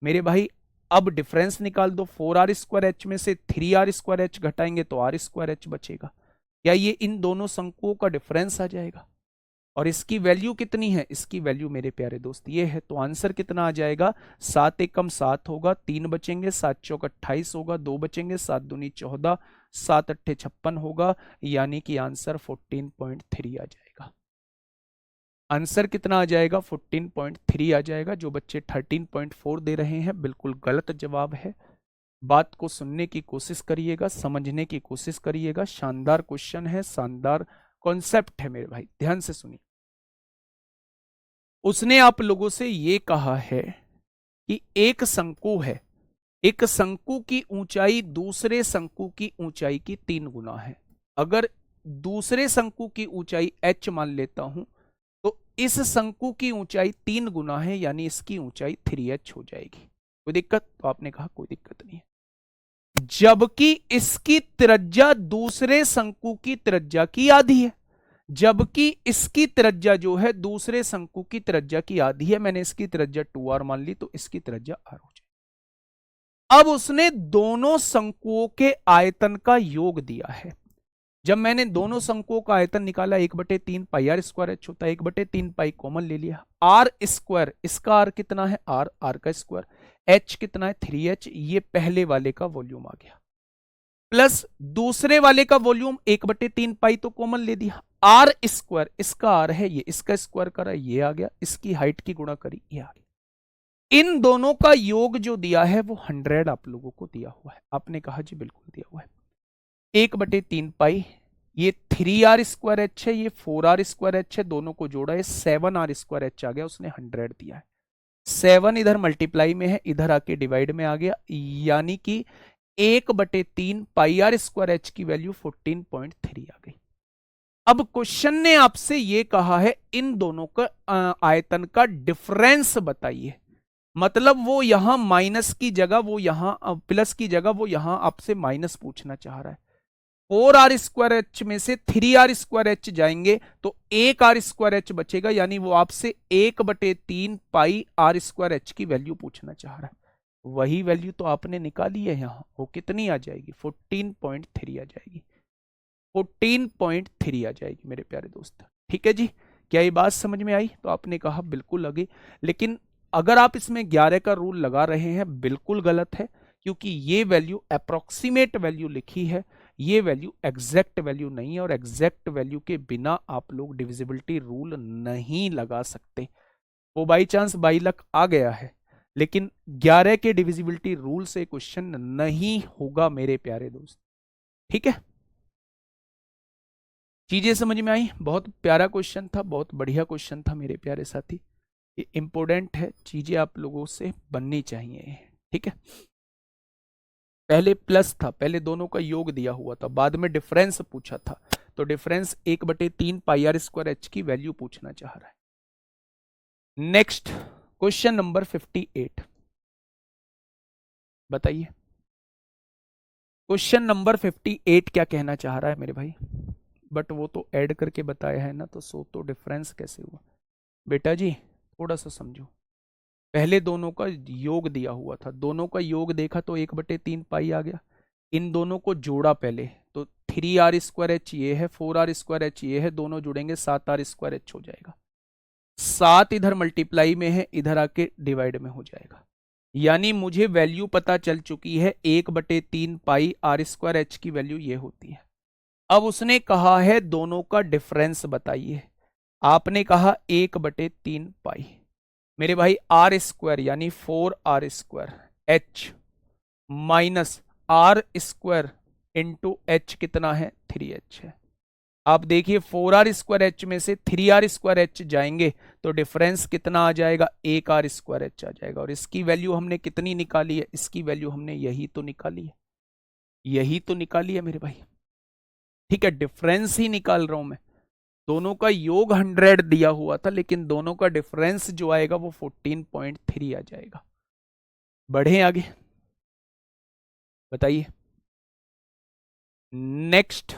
मेरे भाई अब डिफरेंस निकाल दो, 4r² में से 3r² घटाएंगे तो r² बचेगा। क्या ये इन दोनों शंकुओं का डिफरेंस आ जाएगा? और इसकी वैल्यू कितनी है? इसकी वैल्यू मेरे प्यारे दोस्त ये है। तो आंसर कितना आ जाएगा? 7 एकम 7 होगा, 3 बचेंगे, 7 चौक 28 होगा, 2 बचेंगे, 7 दूनी 14, 7 अट्ठे 56 होगा, यानी कि आंसर 14.3 आ जाएगा। आंसर कितना आ जाएगा? 14.3 आ जाएगा। जो बच्चे 13.4 दे रहे हैं बिल्कुल गलत जवाब है। बात को सुनने की कोशिश करिएगा, समझने की कोशिश करिएगा। शानदार क्वेश्चन है, शानदार कॉन्सेप्ट है मेरे भाई, ध्यान से सुनिए। उसने आप लोगों से ये कहा है कि एक शंकु है, एक शंकु की ऊंचाई दूसरे शंकु की ऊंचाई की 3 गुना है। अगर दूसरे शंकु की ऊंचाई h मान लेता हूं तो इस शंकु की ऊंचाई 3 गुना है, यानी इसकी ऊंचाई 3h हो जाएगी। कोई दिक्कत? तो आपने कहा कोई दिक्कत नहीं है। जबकि इसकी त्रिज्या दूसरे शंकु की त्रिज्या की आधी है, जबकि इसकी त्रिज्या जो है दूसरे शंकु की त्रिज्या की आधी है। मैंने इसकी त्रिज्या 2r मान ली तो इसकी त्रिज्या r हो जाए। अब उसने दोनों शंकुओं के आयतन का योग दिया है। जब मैंने दोनों शंकुओं का आयतन निकाला, 1/3 पाई r² h होता है, 1/3 पाई कॉमन ले लिया, r², इसका r कितना है? r का स्क्वायर, h कितना है? 3h। ये पहले वाले का वॉल्यूम आ गया, प्लस दूसरे वाले का वॉल्यूम 1/3 पाई तो कॉमन ले दिया, r², इसका r है, ये इसका स्क्वायर करा, ये आ गया, इसकी हाइट की गुणा करी, ये आ गया। इन दोनों का योग जो दिया है वो 100 आप लोगों को दिया हुआ है। आपने कहा जी बिल्कुल दिया हुआ है। 1/3 पाई, ये 3r² h है, ये 4r² h है, दोनों को जोड़ा है 7r² h आ गया, उसने 100 दिया है। 7 इधर मल्टीप्लाई में है, इधर आके डिवाइड में आ गया, यानी कि 1/3 पाई r² h की वैल्यू 14.3 आ गई। अब क्वेश्चन ने आपसे ये कहा है इन दोनों का आयतन का डिफरेंस बताइए। मतलब वो यहां माइनस की जगह, वो यहां प्लस की जगह, वो यहां आपसे माइनस पूछना चाह रहा है। 4r² h में से 3r² h जाएंगे तो 1r² h बचेगा, यानी वो आपसे 1/3 पाई r² h की वैल्यू पूछना चाह रहा है। वही वैल्यू तो आपने निकाली है यहां, वो कितनी आ जाएगी? 14.3 आ जाएगी, 14.3 आ जाएगी मेरे प्यारे दोस्त। ठीक है जी, क्या ये बात समझ में आई? तो आपने कहा बिल्कुल लगी, लेकिन अगर आप इसमें 11 का रूल लगा रहे हैं बिल्कुल गलत है, क्योंकि ये वैल्यू अप्रोक्सीमेट वैल्यू लिखी है, ये वैल्यू एग्जैक्ट वैल्यू नहीं है, और एग्जैक्ट वैल्यू के बिना आप लोग डिविजिबिलिटी रूल नहीं लगा सकते। वो बाई चांस बाई लक आ गया है, लेकिन 11 के डिविजिबिलिटी रूल से क्वेश्चन नहीं होगा मेरे प्यारे दोस्त। ठीक है, चीजें समझ में आई? बहुत प्यारा क्वेश्चन था, बहुत बढ़िया क्वेश्चन था मेरे प्यारे साथी। ये इंपॉर्टेंट है, चीजें आप लोगों से बननी चाहिए। ठीक है, पहले प्लस था, पहले दोनों का योग दिया हुआ था, बाद में डिफरेंस पूछा था, तो डिफरेंस 1/3 पाई r² h की वैल्यू पूछना चाह रहा है। नेक्स्ट क्वेश्चन नंबर 58, बताइए क्वेश्चन नंबर 58 क्या कहना चाह रहा है मेरे भाई? बट वो तो ऐड करके बताया है ना, तो सो तो डिफरेंस कैसे हुआ? बेटा जी थोड़ा सा समझो, पहले दोनों का योग दिया हुआ था, दोनों का योग देखा तो 1/3 पाई आ गया, इन दोनों को जोड़ा पहले तो 3r² h ये है, 4r² h ये है, दोनों जुड़ेंगे 7r² h हो जाएगा। 7 इधर मल्टीप्लाई में है, इधर आके डिवाइड में हो जाएगा, यानी मुझे वैल्यू पता चल चुकी है 1/3 पाई r² h की वैल्यू ये होती है। अब उसने कहा है दोनों का डिफरेंस बताइए। आपने कहा 1/3 पाई, मेरे भाई r² यानी 4r² h minus r² into h कितना है? 3h है। आप देखिए 4r² h में से 3r² h जाएंगे तो डिफरेंस कितना आ जाएगा? 1r² h आ जाएगा। और इसकी वैल्यू हमने कितनी निकाली है? इसकी वैल्यू हमने यही तो निकाली है, यही तो निकाली है मेरे भाई। ठीक है, डिफरेंस ही निकाल रहा हूं मैं, दोनों का योग 100 दिया हुआ था, लेकिन दोनों का डिफरेंस जो आएगा वो 14.3 आ जाएगा। बढ़े आगे, बताइए नेक्स्ट।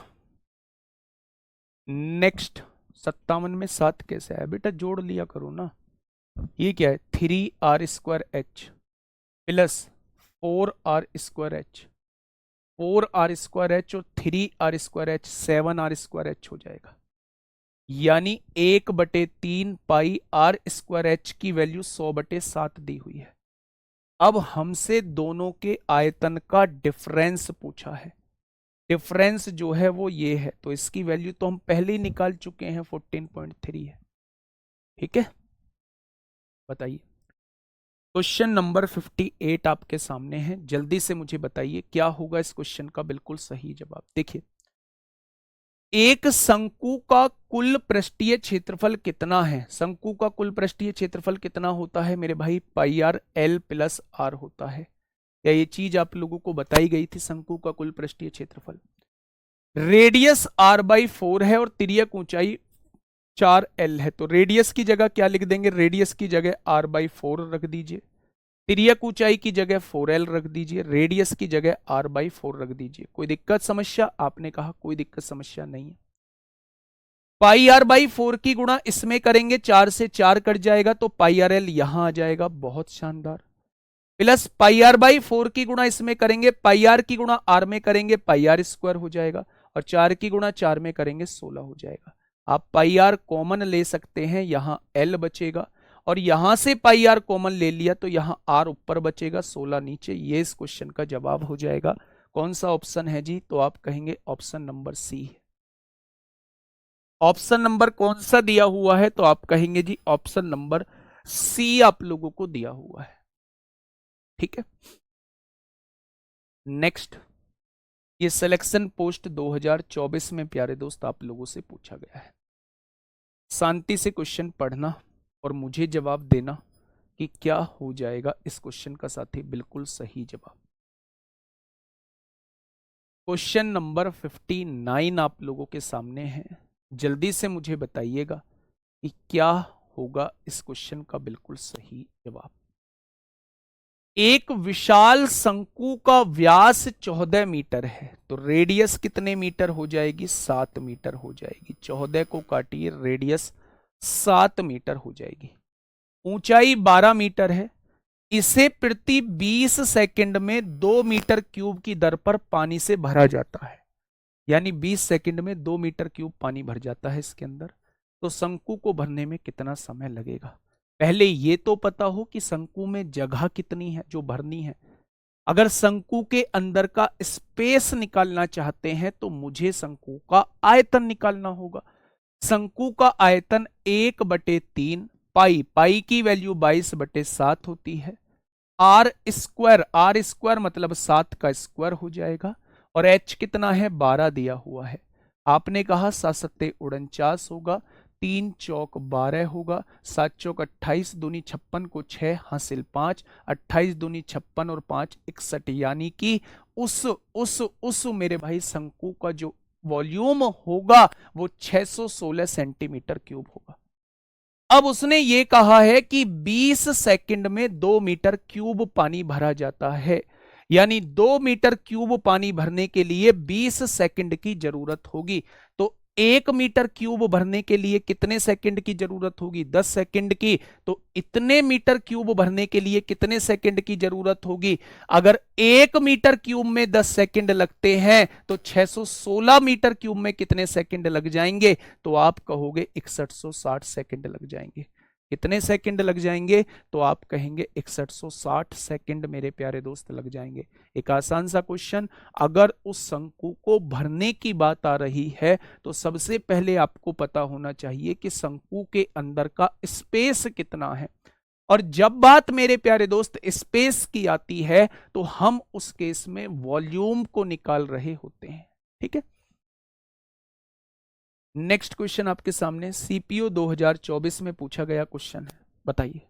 नेक्स्ट 57 में 7 कैसे आया? बेटा जोड़ लिया करो ना, ये क्या है? 3r² h plus 4r²h, 4r²h और 3r²h, 7r²h हो जाएगा। यानी 1/3 पाई r²h की वैल्यू 100/7 दी हुई है। अब हमसे दोनों के आयतन का डिफरेंस पूछा है। डिफरेंस जो है वो ये है, तो इसकी वैल्यू तो हम पहले ही निकाल चुके हैं, 14.3 है। ठीक है, बताइए। क्वेश्चन नंबर 58 आपके सामने है। जल्दी से मुझे बताइए क्या होगा इस क्वेश्चन का बिल्कुल सही जवाब। देखिए, एक शंकु का कुल पृष्ठीय क्षेत्रफल कितना है? शंकु का कुल पृष्ठीय क्षेत्रफल कितना होता है मेरे भाई? पाई आर एल प्लस आर होता है। या ये चीज आप लोगों को बताई गई थी, शंकु का कुल पृष्ठीय क्षेत्रफल। रेडियस r/4 है और तिर्यक ऊंचाई 4l है, तो रेडियस की जगह क्या लिख देंगे? रेडियस की जगह r/4 रख दीजिए, तिर्यक ऊंचाई की जगह 4l रख दीजिए, रेडियस की जगह r/4 रख दीजिए। कोई दिक्कत समस्या? आपने कहा कोई दिक्कत समस्या नहीं है। पाई r/4 की गुणा इसमें करेंगे, 4 से 4 कट जाएगा तो पाई आर एल यहां आ जाएगा, बहुत शानदार। प्लस पाई r/4 की गुणा इसमें करेंगे, पाई आर की गुणा आर में करेंगे, पाई r² हो जाएगा, और 4 की गुणा 4 में करेंगे 16 हो जाएगा। आप पाई आर कॉमन ले सकते हैं, यहां एल बचेगा, और यहां से पाई आर कॉमन ले लिया तो यहां आर ऊपर बचेगा, 16 नीचे। ये इस क्वेश्चन का जवाब हो जाएगा। कौन सा ऑप्शन है जी? तो आप कहेंगे ऑप्शन नंबर सी है। ऑप्शन नंबर कौन सा दिया हुआ है? तो आप कहेंगे जी ऑप्शन नंबर सी आप लोगों को दिया हुआ है। ठीक है, नेक्स्ट। ये सिलेक्शन पोस्ट 2024 में प्यारे दोस्त आप लोगों से पूछा गया है। शांति से क्वेश्चन पढ़ना और मुझे जवाब देना कि क्या हो जाएगा इस क्वेश्चन का साथी बिल्कुल सही जवाब। क्वेश्चन नंबर 59 आप लोगों के सामने है। जल्दी से मुझे बताइएगा कि क्या होगा इस क्वेश्चन का बिल्कुल सही जवाब। एक विशाल शंकु का व्यास 14 मीटर है, तो रेडियस कितने मीटर हो जाएगी? 7 मीटर हो जाएगी। 14 को काटिए, रेडियस 7 मीटर हो जाएगी। ऊंचाई 12 मीटर है। इसे प्रति 20 सेकंड में 2 मीटर क्यूब की दर पर पानी से भरा जाता है। यानी 20 सेकंड में 2 मीटर क्यूब पानी भर जाता है इसके अंदर। तो शंकु को भरने में कितना समय लगेगा? पहले ये तो पता हो कि शंकु में जगह कितनी है जो भरनी है। अगर शंकु के अंदर का स्पेस निकालना चाहते हैं तो मुझे शंकु का आयतन निकालना होगा। शंकु का आयतन 1/3 पाई, पाई की वैल्यू 22/7 होती है। r² मतलब 7 का स्क्वायर हो जाएगा, और h कितना है? 12 दिया हुआ है। आपने कहा 7 सत्ते 49 होगा, 3 चौक 12 होगा, 7 चौक 28, दूनी 56 को 6 हासिल 5, 28 दूनी 56 और 5 61, यानी कि उस मेरे भाई शंकु का जो वॉल्यूम होगा वो 616 सेंटीमीटर क्यूब होगा। अब उसने ये कहा है कि 20 सेकंड में 2 मीटर क्यूब पानी भरा जाता है, यानी 2 मीटर क्यूब पानी भरने के लिए 20 सेकंड की जरूरत होगी। तो 1 मीटर क्यूब भरने के लिए कितने सेकंड की जरूरत होगी? 10 सेकंड की। तो इतने मीटर क्यूब भरने के लिए कितने सेकंड की जरूरत होगी? अगर 1 मीटर क्यूब में 10 सेकंड लगते हैं तो 616 मीटर क्यूब में कितने सेकंड लग जाएंगे? तो आप कहोगे 6160 सेकंड लग जाएंगे। कितने सेकंड लग जाएंगे? तो आप कहेंगे 6160 सेकंड मेरे प्यारे दोस्त लग जाएंगे। एक आसान सा क्वेश्चन। अगर उस शंकु को भरने की बात आ रही है तो सबसे पहले आपको पता होना चाहिए कि शंकु के अंदर का स्पेस कितना है। और जब बात मेरे प्यारे दोस्त स्पेस की आती है तो हम उस केस में वॉल्यूम को निकाल रहे होते हैं। ठीक है, नेक्स्ट क्वेश्चन आपके सामने सीपीओ 2024 में पूछा गया क्वेश्चन है, बताइए।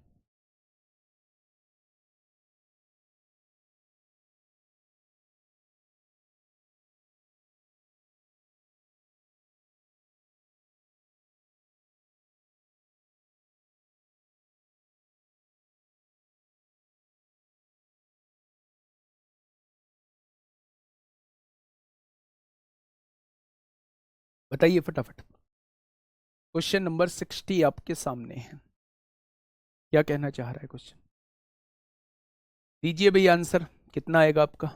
बताइए फटाफट। क्वेश्चन नंबर 60 आपके सामने है। क्या कहना चाह रहा है क्वेश्चन? दीजिए भैया आंसर कितना आएगा आपका?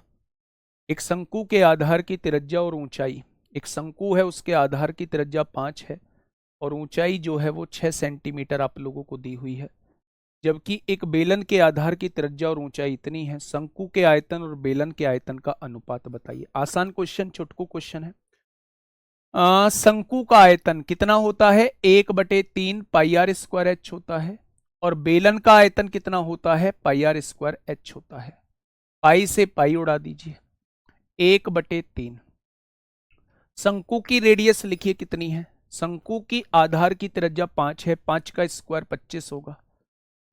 एक शंकु के आधार की त्रिज्या और ऊंचाई, एक शंकु है उसके आधार की त्रिज्या 5 है और ऊंचाई जो है वो 6 सेंटीमीटर आप लोगों को दी हुई है, जबकि एक बेलन के आधार की त्रिज्या और ऊंचाई इतनी है। शंकु के आयतन और बेलन के आयतन का अनुपात बताइए। आसान क्वेश्चन, छोटकू क्वेश्चन है। शंकु का आयतन कितना होता है? 1/3 पाई आर स्क्वायर एच होता है, और बेलन का आयतन कितना होता है? पाई आर स्क्वायर एच होता है। पाई से पाई उड़ा दीजिए, 1/3। शंकु की रेडियस लिखिए कितनी है? शंकु की आधार की त्रिज्या 5 है, 5 का स्क्वायर 25 होगा,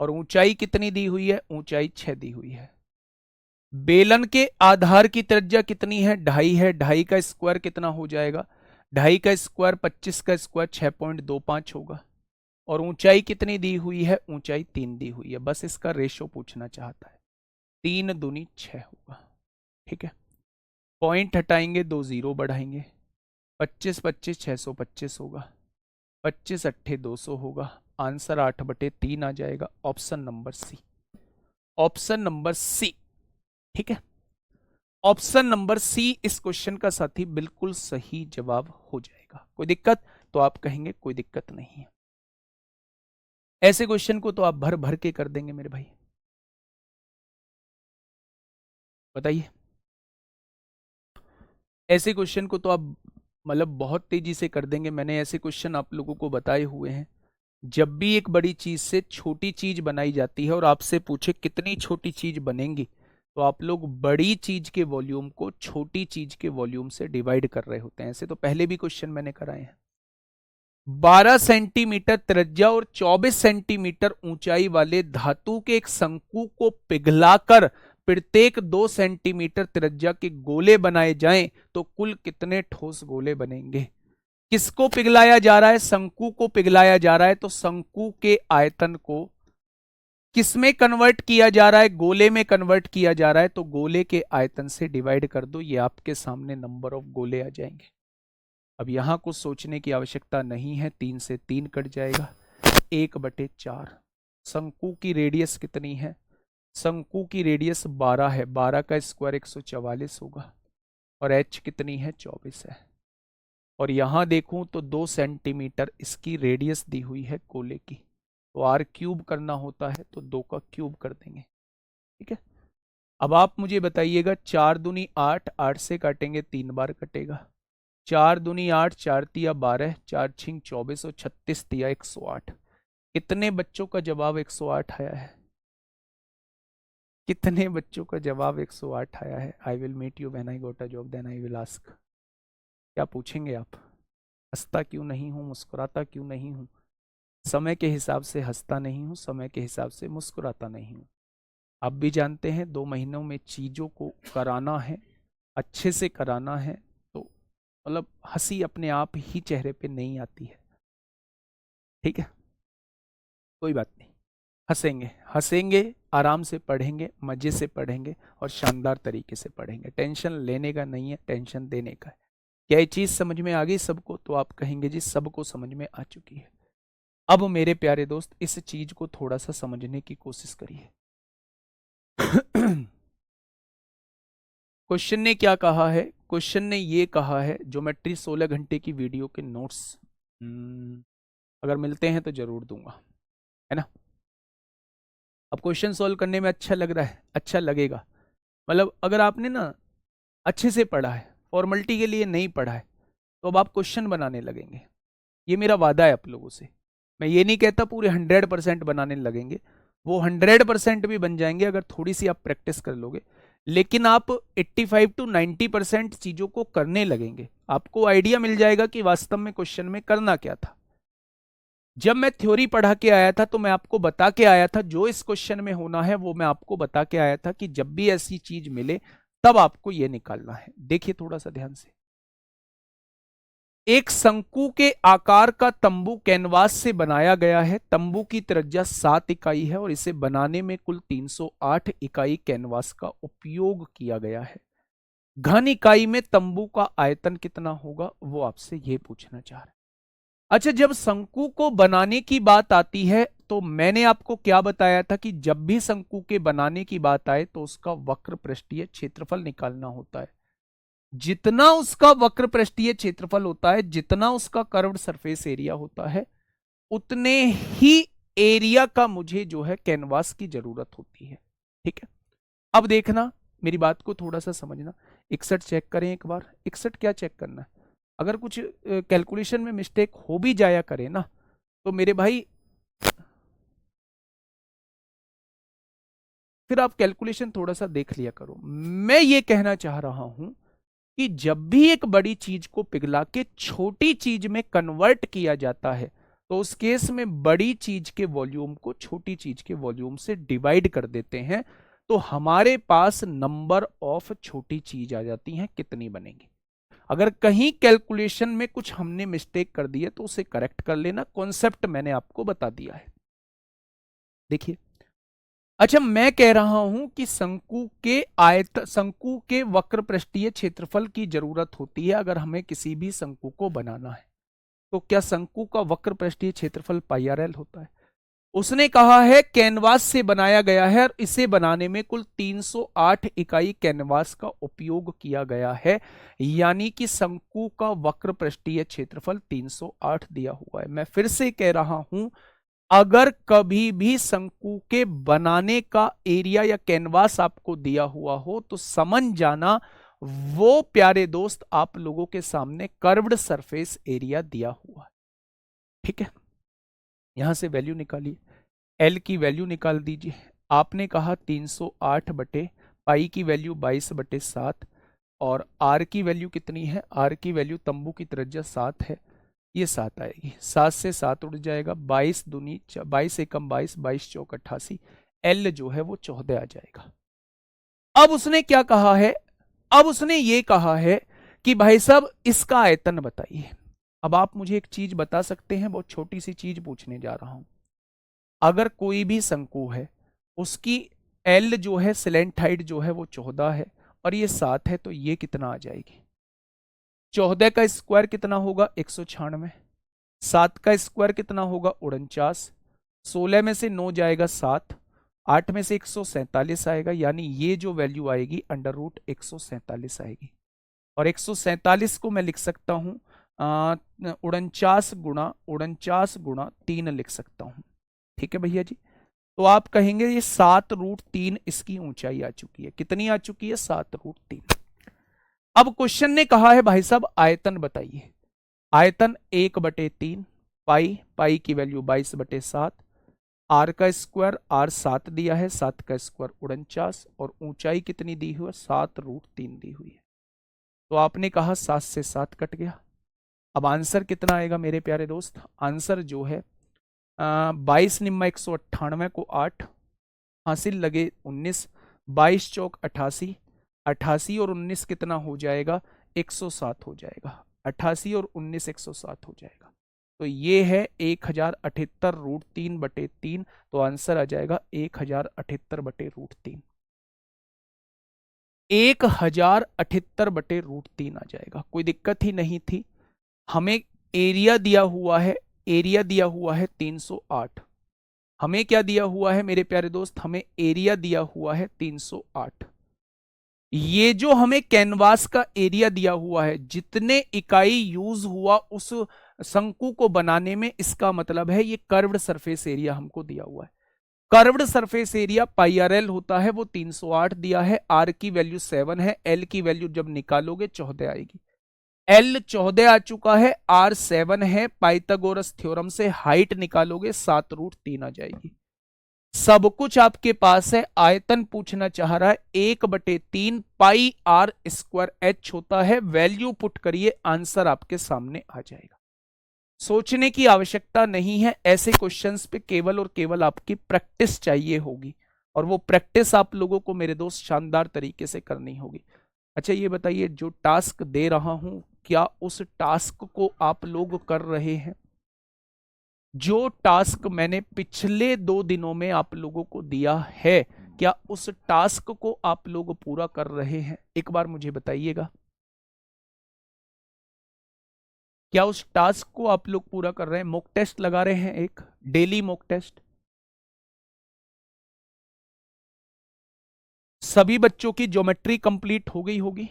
और ऊंचाई कितनी दी हुई है? ऊंचाई 6 दी हुई है। बेलन के आधार की त्रिज्या कितनी है? 2.5 है, 2.5 का स्क्वायर कितना हो जाएगा? 2.5 का स्क्वायर 25 का स्क्वायर 6.25 होगा, और ऊंचाई कितनी दी हुई है? ऊंचाई 3 दी हुई है। बस इसका रेशो पूछना चाहता है। 3 दूनी 6 होगा, ठीक है। पॉइंट हटाएंगे, 2 जीरो बढ़ाएंगे, 25 25 625 होगा, 25 अट्ठे 200 होगा। आंसर 8/3 आ जाएगा। Option number C, option number C, ठीक है। ऑप्शन नंबर सी इस क्वेश्चन का साथी बिल्कुल सही जवाब हो जाएगा। कोई दिक्कत? तो आप कहेंगे कोई दिक्कत नहीं है। ऐसे क्वेश्चन को तो आप भर भर के कर देंगे मेरे भाई, बताइए। ऐसे क्वेश्चन को तो आप मतलब बहुत तेजी से कर देंगे। मैंने ऐसे क्वेश्चन आप लोगों को बताए हुए हैं। जब भी एक बड़ी चीज से छोटी चीज बनाई जाती है और आपसे पूछे कितनी छोटी चीज बनेंगी, तो आप लोग बड़ी चीज के वॉल्यूम को छोटी चीज के वॉल्यूम से डिवाइड कर रहे होते हैं। ऐसे तो पहले भी क्वेश्चन मैंने कराए हैं। 12 सेंटीमीटर त्रिज्या और 24 सेंटीमीटर ऊंचाई वाले धातु के एक शंकु को पिघलाकर प्रत्येक 2 सेंटीमीटर त्रिज्या के गोले बनाए जाएं तो कुल कितने ठोस गोले बनेंगे? किसको पिघलाया जा रहा है? शंकु को पिघलाया जा रहा है। तो शंकु के आयतन को किसमें कन्वर्ट किया जा रहा है? गोले में कन्वर्ट किया जा रहा है। तो गोले के आयतन से डिवाइड कर दो, ये आपके सामने नंबर ऑफ गोले आ जाएंगे। अब यहां कुछ सोचने की आवश्यकता नहीं है, 3 से 3 कट जाएगा, 1/4। शंकु की रेडियस कितनी है? शंकु की रेडियस 12 है, 12 का स्क्वायर 144 होगा, और एच कितनी है? 24 है। और यहां देखूं तो 2 सेंटीमीटर इसकी रेडियस दी हुई है गोले की, तो आर क्यूब करना होता है तो 2 का क्यूब कर देंगे, ठीक है। अब आप मुझे बताइएगा, 4 दूनी 8, 8 से काटेंगे 3 बार कटेगा, 4 दूनी 8, 4 तिया 12, 4 छिंग 24 और 36 तिया 108। कितने बच्चों का जवाब 108 आया है? कितने बच्चों का जवाब 108 आया है? I will meet you when I got a job then I will ask. क्या पूछेंगे आप? हंसता क्यों नहीं हूं, मुस्कुराता क्यों नहीं हूं? समय के हिसाब से हंसता नहीं हूं, समय के हिसाब से मुस्कुराता नहीं हूं। आप भी जानते हैं 2 महीनों में चीजों को कराना है, अच्छे से कराना है, तो मतलब हंसी अपने आप ही चेहरे पे नहीं आती है, ठीक है। कोई बात नहीं, हंसेंगे हंसेंगे, आराम से पढ़ेंगे, मजे से पढ़ेंगे और शानदार तरीके से पढ़ेंगे। टेंशन लेने का नहीं है, टेंशन देने का है। क्या ये चीज समझ में आ गई सबको? तो आप कहेंगे जी सबको समझ में आ चुकी है। अब मेरे प्यारे दोस्त इस चीज को थोड़ा सा समझने की कोशिश करिए। क्वेश्चन ने क्या कहा है? क्वेश्चन ने ये कहा है, ज्योमेट्री 16 घंटे की वीडियो के नोट्स अगर मिलते हैं तो जरूर दूंगा, है ना। अब क्वेश्चन सॉल्व करने में अच्छा लग रहा है? अच्छा लगेगा। मतलब अगर आपने ना अच्छे से पढ़ा है, फॉर्मेलिटी के लिए नहीं पढ़ा है, तो अब आप क्वेश्चन बनाने लगेंगे। ये मेरा वादा है आप लोगों से। मैं ये नहीं कहता पूरे 100% बनाने लगेंगे, वो 100% भी बन जाएंगे अगर थोड़ी सी आप प्रैक्टिस कर लोगे। लेकिन आप 85 to 90% चीजों को करने लगेंगे, आपको आइडिया मिल जाएगा कि वास्तव में क्वेश्चन में करना क्या था। जब मैं थ्योरी पढ़ा के आया था तो मैं आपको बता के आया था जो इस क्वेश्चन में होना है, वो मैं आपको बता के आया था कि जब भी ऐसी चीज मिले तब आपको यह निकालना है। देखिए थोड़ा सा ध्यान से, एक शंकु के आकार का तंबू कैनवास से बनाया गया है। तंबू की त्रिज्या 7 इकाई है और इसे बनाने में कुल 308 इकाई कैनवास का उपयोग किया गया है। घन इकाई में तंबू का आयतन कितना होगा, वो आपसे यह पूछना चाह रहे हैं। अच्छा, जब शंकु को बनाने की बात आती है तो मैंने आपको क्या बताया था कि जब भी शंकु के बनाने की बात आए तो उसका वक्र पृष्ठीय क्षेत्रफल निकालना होता है। जितना उसका वक्र पृष्ठीय क्षेत्रफल होता है, जितना उसका कर्व्ड सरफेस एरिया होता है, उतने ही एरिया का मुझे जो है कैनवास की जरूरत होती है। ठीक है, अब देखना, मेरी बात को थोड़ा सा समझना। 61 चेक करें एक बार। 61 क्या चेक करना है? अगर कुछ कैलकुलेशन में मिस्टेक हो भी जाया करे ना, तो मेरे भाई फिर आप कैलकुलेशन थोड़ा सा देख लिया करो। मैं ये कहना चाह रहा हूं कि जब भी एक बड़ी चीज को पिघला के छोटी चीज में कन्वर्ट किया जाता है, तो उस केस में बड़ी चीज के वॉल्यूम को छोटी चीज के वॉल्यूम से डिवाइड कर देते हैं, तो हमारे पास नंबर ऑफ छोटी चीज आ जाती हैं, कितनी बनेगी। अगर कहीं कैलकुलेशन में कुछ हमने मिस्टेक कर दी है तो उसे करेक्ट कर लेना, कॉन्सेप्ट मैंने आपको बता दिया है। देखिए, अच्छा, मैं कह रहा हूं कि शंकु के वक्र पृष्ठीय क्षेत्रफल की जरूरत होती है अगर हमें किसी भी शंकु को बनाना है। तो क्या शंकु का वक्र पृष्ठीय क्षेत्रफल पाई आर एल होता है? उसने कहा है कैनवास से बनाया गया है और इसे बनाने में कुल 308 इकाई कैनवास का उपयोग किया गया है, यानी कि शंकु का वक्र पृष्ठीय क्षेत्रफल 308 दिया हुआ है। मैं फिर से कह रहा हूं, अगर कभी भी शंकु के बनाने का एरिया या कैनवास आपको दिया हुआ हो तो समझ जाना वो प्यारे दोस्त आप लोगों के सामने कर्व्ड सरफेस एरिया दिया हुआ है। ठीक है, यहां से वैल्यू निकालिए, एल की वैल्यू निकाल दीजिए। आपने कहा 308 बटे पाई की वैल्यू 22/7, और आर की वैल्यू कितनी है? आर की वैल्यू तंबू की त्रिज्या 7 है, ये 7 आएगी। 7 से 7 उड़ जाएगा, 22 दूनी 22 एकम 22, 22 चौक 88, एल जो है वो 14 आ जाएगा। अब उसने क्या कहा है? अब उसने ये कहा है कि भाई साहब इसका आयतन बताइए। अब आप मुझे एक चीज बता सकते हैं, बहुत छोटी सी चीज पूछने जा रहा हूं। अगर कोई भी शंकु है, उसकी एल जो है सिलेंट हाइट जो है वो 14 है और ये 7 है, तो ये कितना आ जाएगी? 14 का स्क्वायर कितना होगा? 196। 7 का स्क्वायर कितना होगा? 49। 16 में से 9 जाएगा 7, 8 में से 147 आएगा, यानी ये जो वैल्यू आएगी अंडर रूट 147 आएगी। और 147 को मैं लिख सकता हूं 49 गुणा 3 लिख सकता हूं। ठीक है भैया जी, तो आप कहेंगे ये 7√3 इसकी ऊंचाई आ चुकी है। कितनी आ चुकी है? 7√3। अब क्वेश्चन ने कहा है भाई साहब आयतन बताइए। आयतन 1/3, पाई, पाई की वैल्यू 22/7, आर का स्क्वायर, आर 7 दिया है, 7 का स्क्वायर 49, और ऊंचाई कितनी दी हुई है? 7√3 दी हुई है। तो आपने कहा 7 से 7 कट गया। अब आंसर कितना आएगा मेरे प्यारे दोस्त? आंसर जो है 22 निम्मा 198 को 8 हासिल लगे 19, 22 चौक 88, 88 और 19 कितना हो जाएगा? 107 हो जाएगा। 88 और 19 107 हो जाएगा। तो ये है 1078√3/3। तो आंसर आ जाएगा 1078/√3। 1078/√3 आ जाएगा। कोई दिक्कत ही नहीं थी। हमें एरिया दिया हुआ है, एरिया दिया हुआ है 308। हमें क्या दिया हुआ है मेरे प्यारे दोस्त? हमें एरिया दिया हुआ है 308। ये जो हमें कैनवास का एरिया दिया हुआ है, जितने इकाई यूज हुआ उस शंकु को बनाने में, इसका मतलब है ये कर्व्ड सरफेस एरिया हमको दिया हुआ है। Curved surface area pi R L होता है, वो 308 दिया है। आर की वैल्यू 7 है, एल की वैल्यू जब निकालोगे 14 आएगी। एल 14 आ चुका है, आर 7 है, पाइथागोरस थ्योरम से हाइट निकालोगे 7√3 आ जाएगी। सब कुछ आपके पास है। आयतन पूछना चाह रहा है 1/3 पाई आर स्क्वायर एच होता है। वैल्यू पुट करिए, आंसर आपके सामने आ जाएगा। सोचने की आवश्यकता नहीं है, ऐसे क्वेश्चंस पे केवल और केवल आपकी प्रैक्टिस चाहिए होगी, और वो प्रैक्टिस आप लोगों को मेरे दोस्त शानदार तरीके से करनी होगी। अच्छा, ये बताइए, जो टास्क दे रहा हूं क्या उस टास्क को आप लोग कर रहे हैं? जो टास्क मैंने पिछले 2 दिनों में आप लोगों को दिया है, क्या उस टास्क को आप लोग पूरा कर रहे हैं? एक बार मुझे बताइएगा। क्या उस टास्क को आप लोग पूरा कर रहे हैं? मॉक टेस्ट लगा रहे हैं, एक डेली मॉक टेस्ट। सभी बच्चों की ज्योमेट्री कंप्लीट हो गई होगी।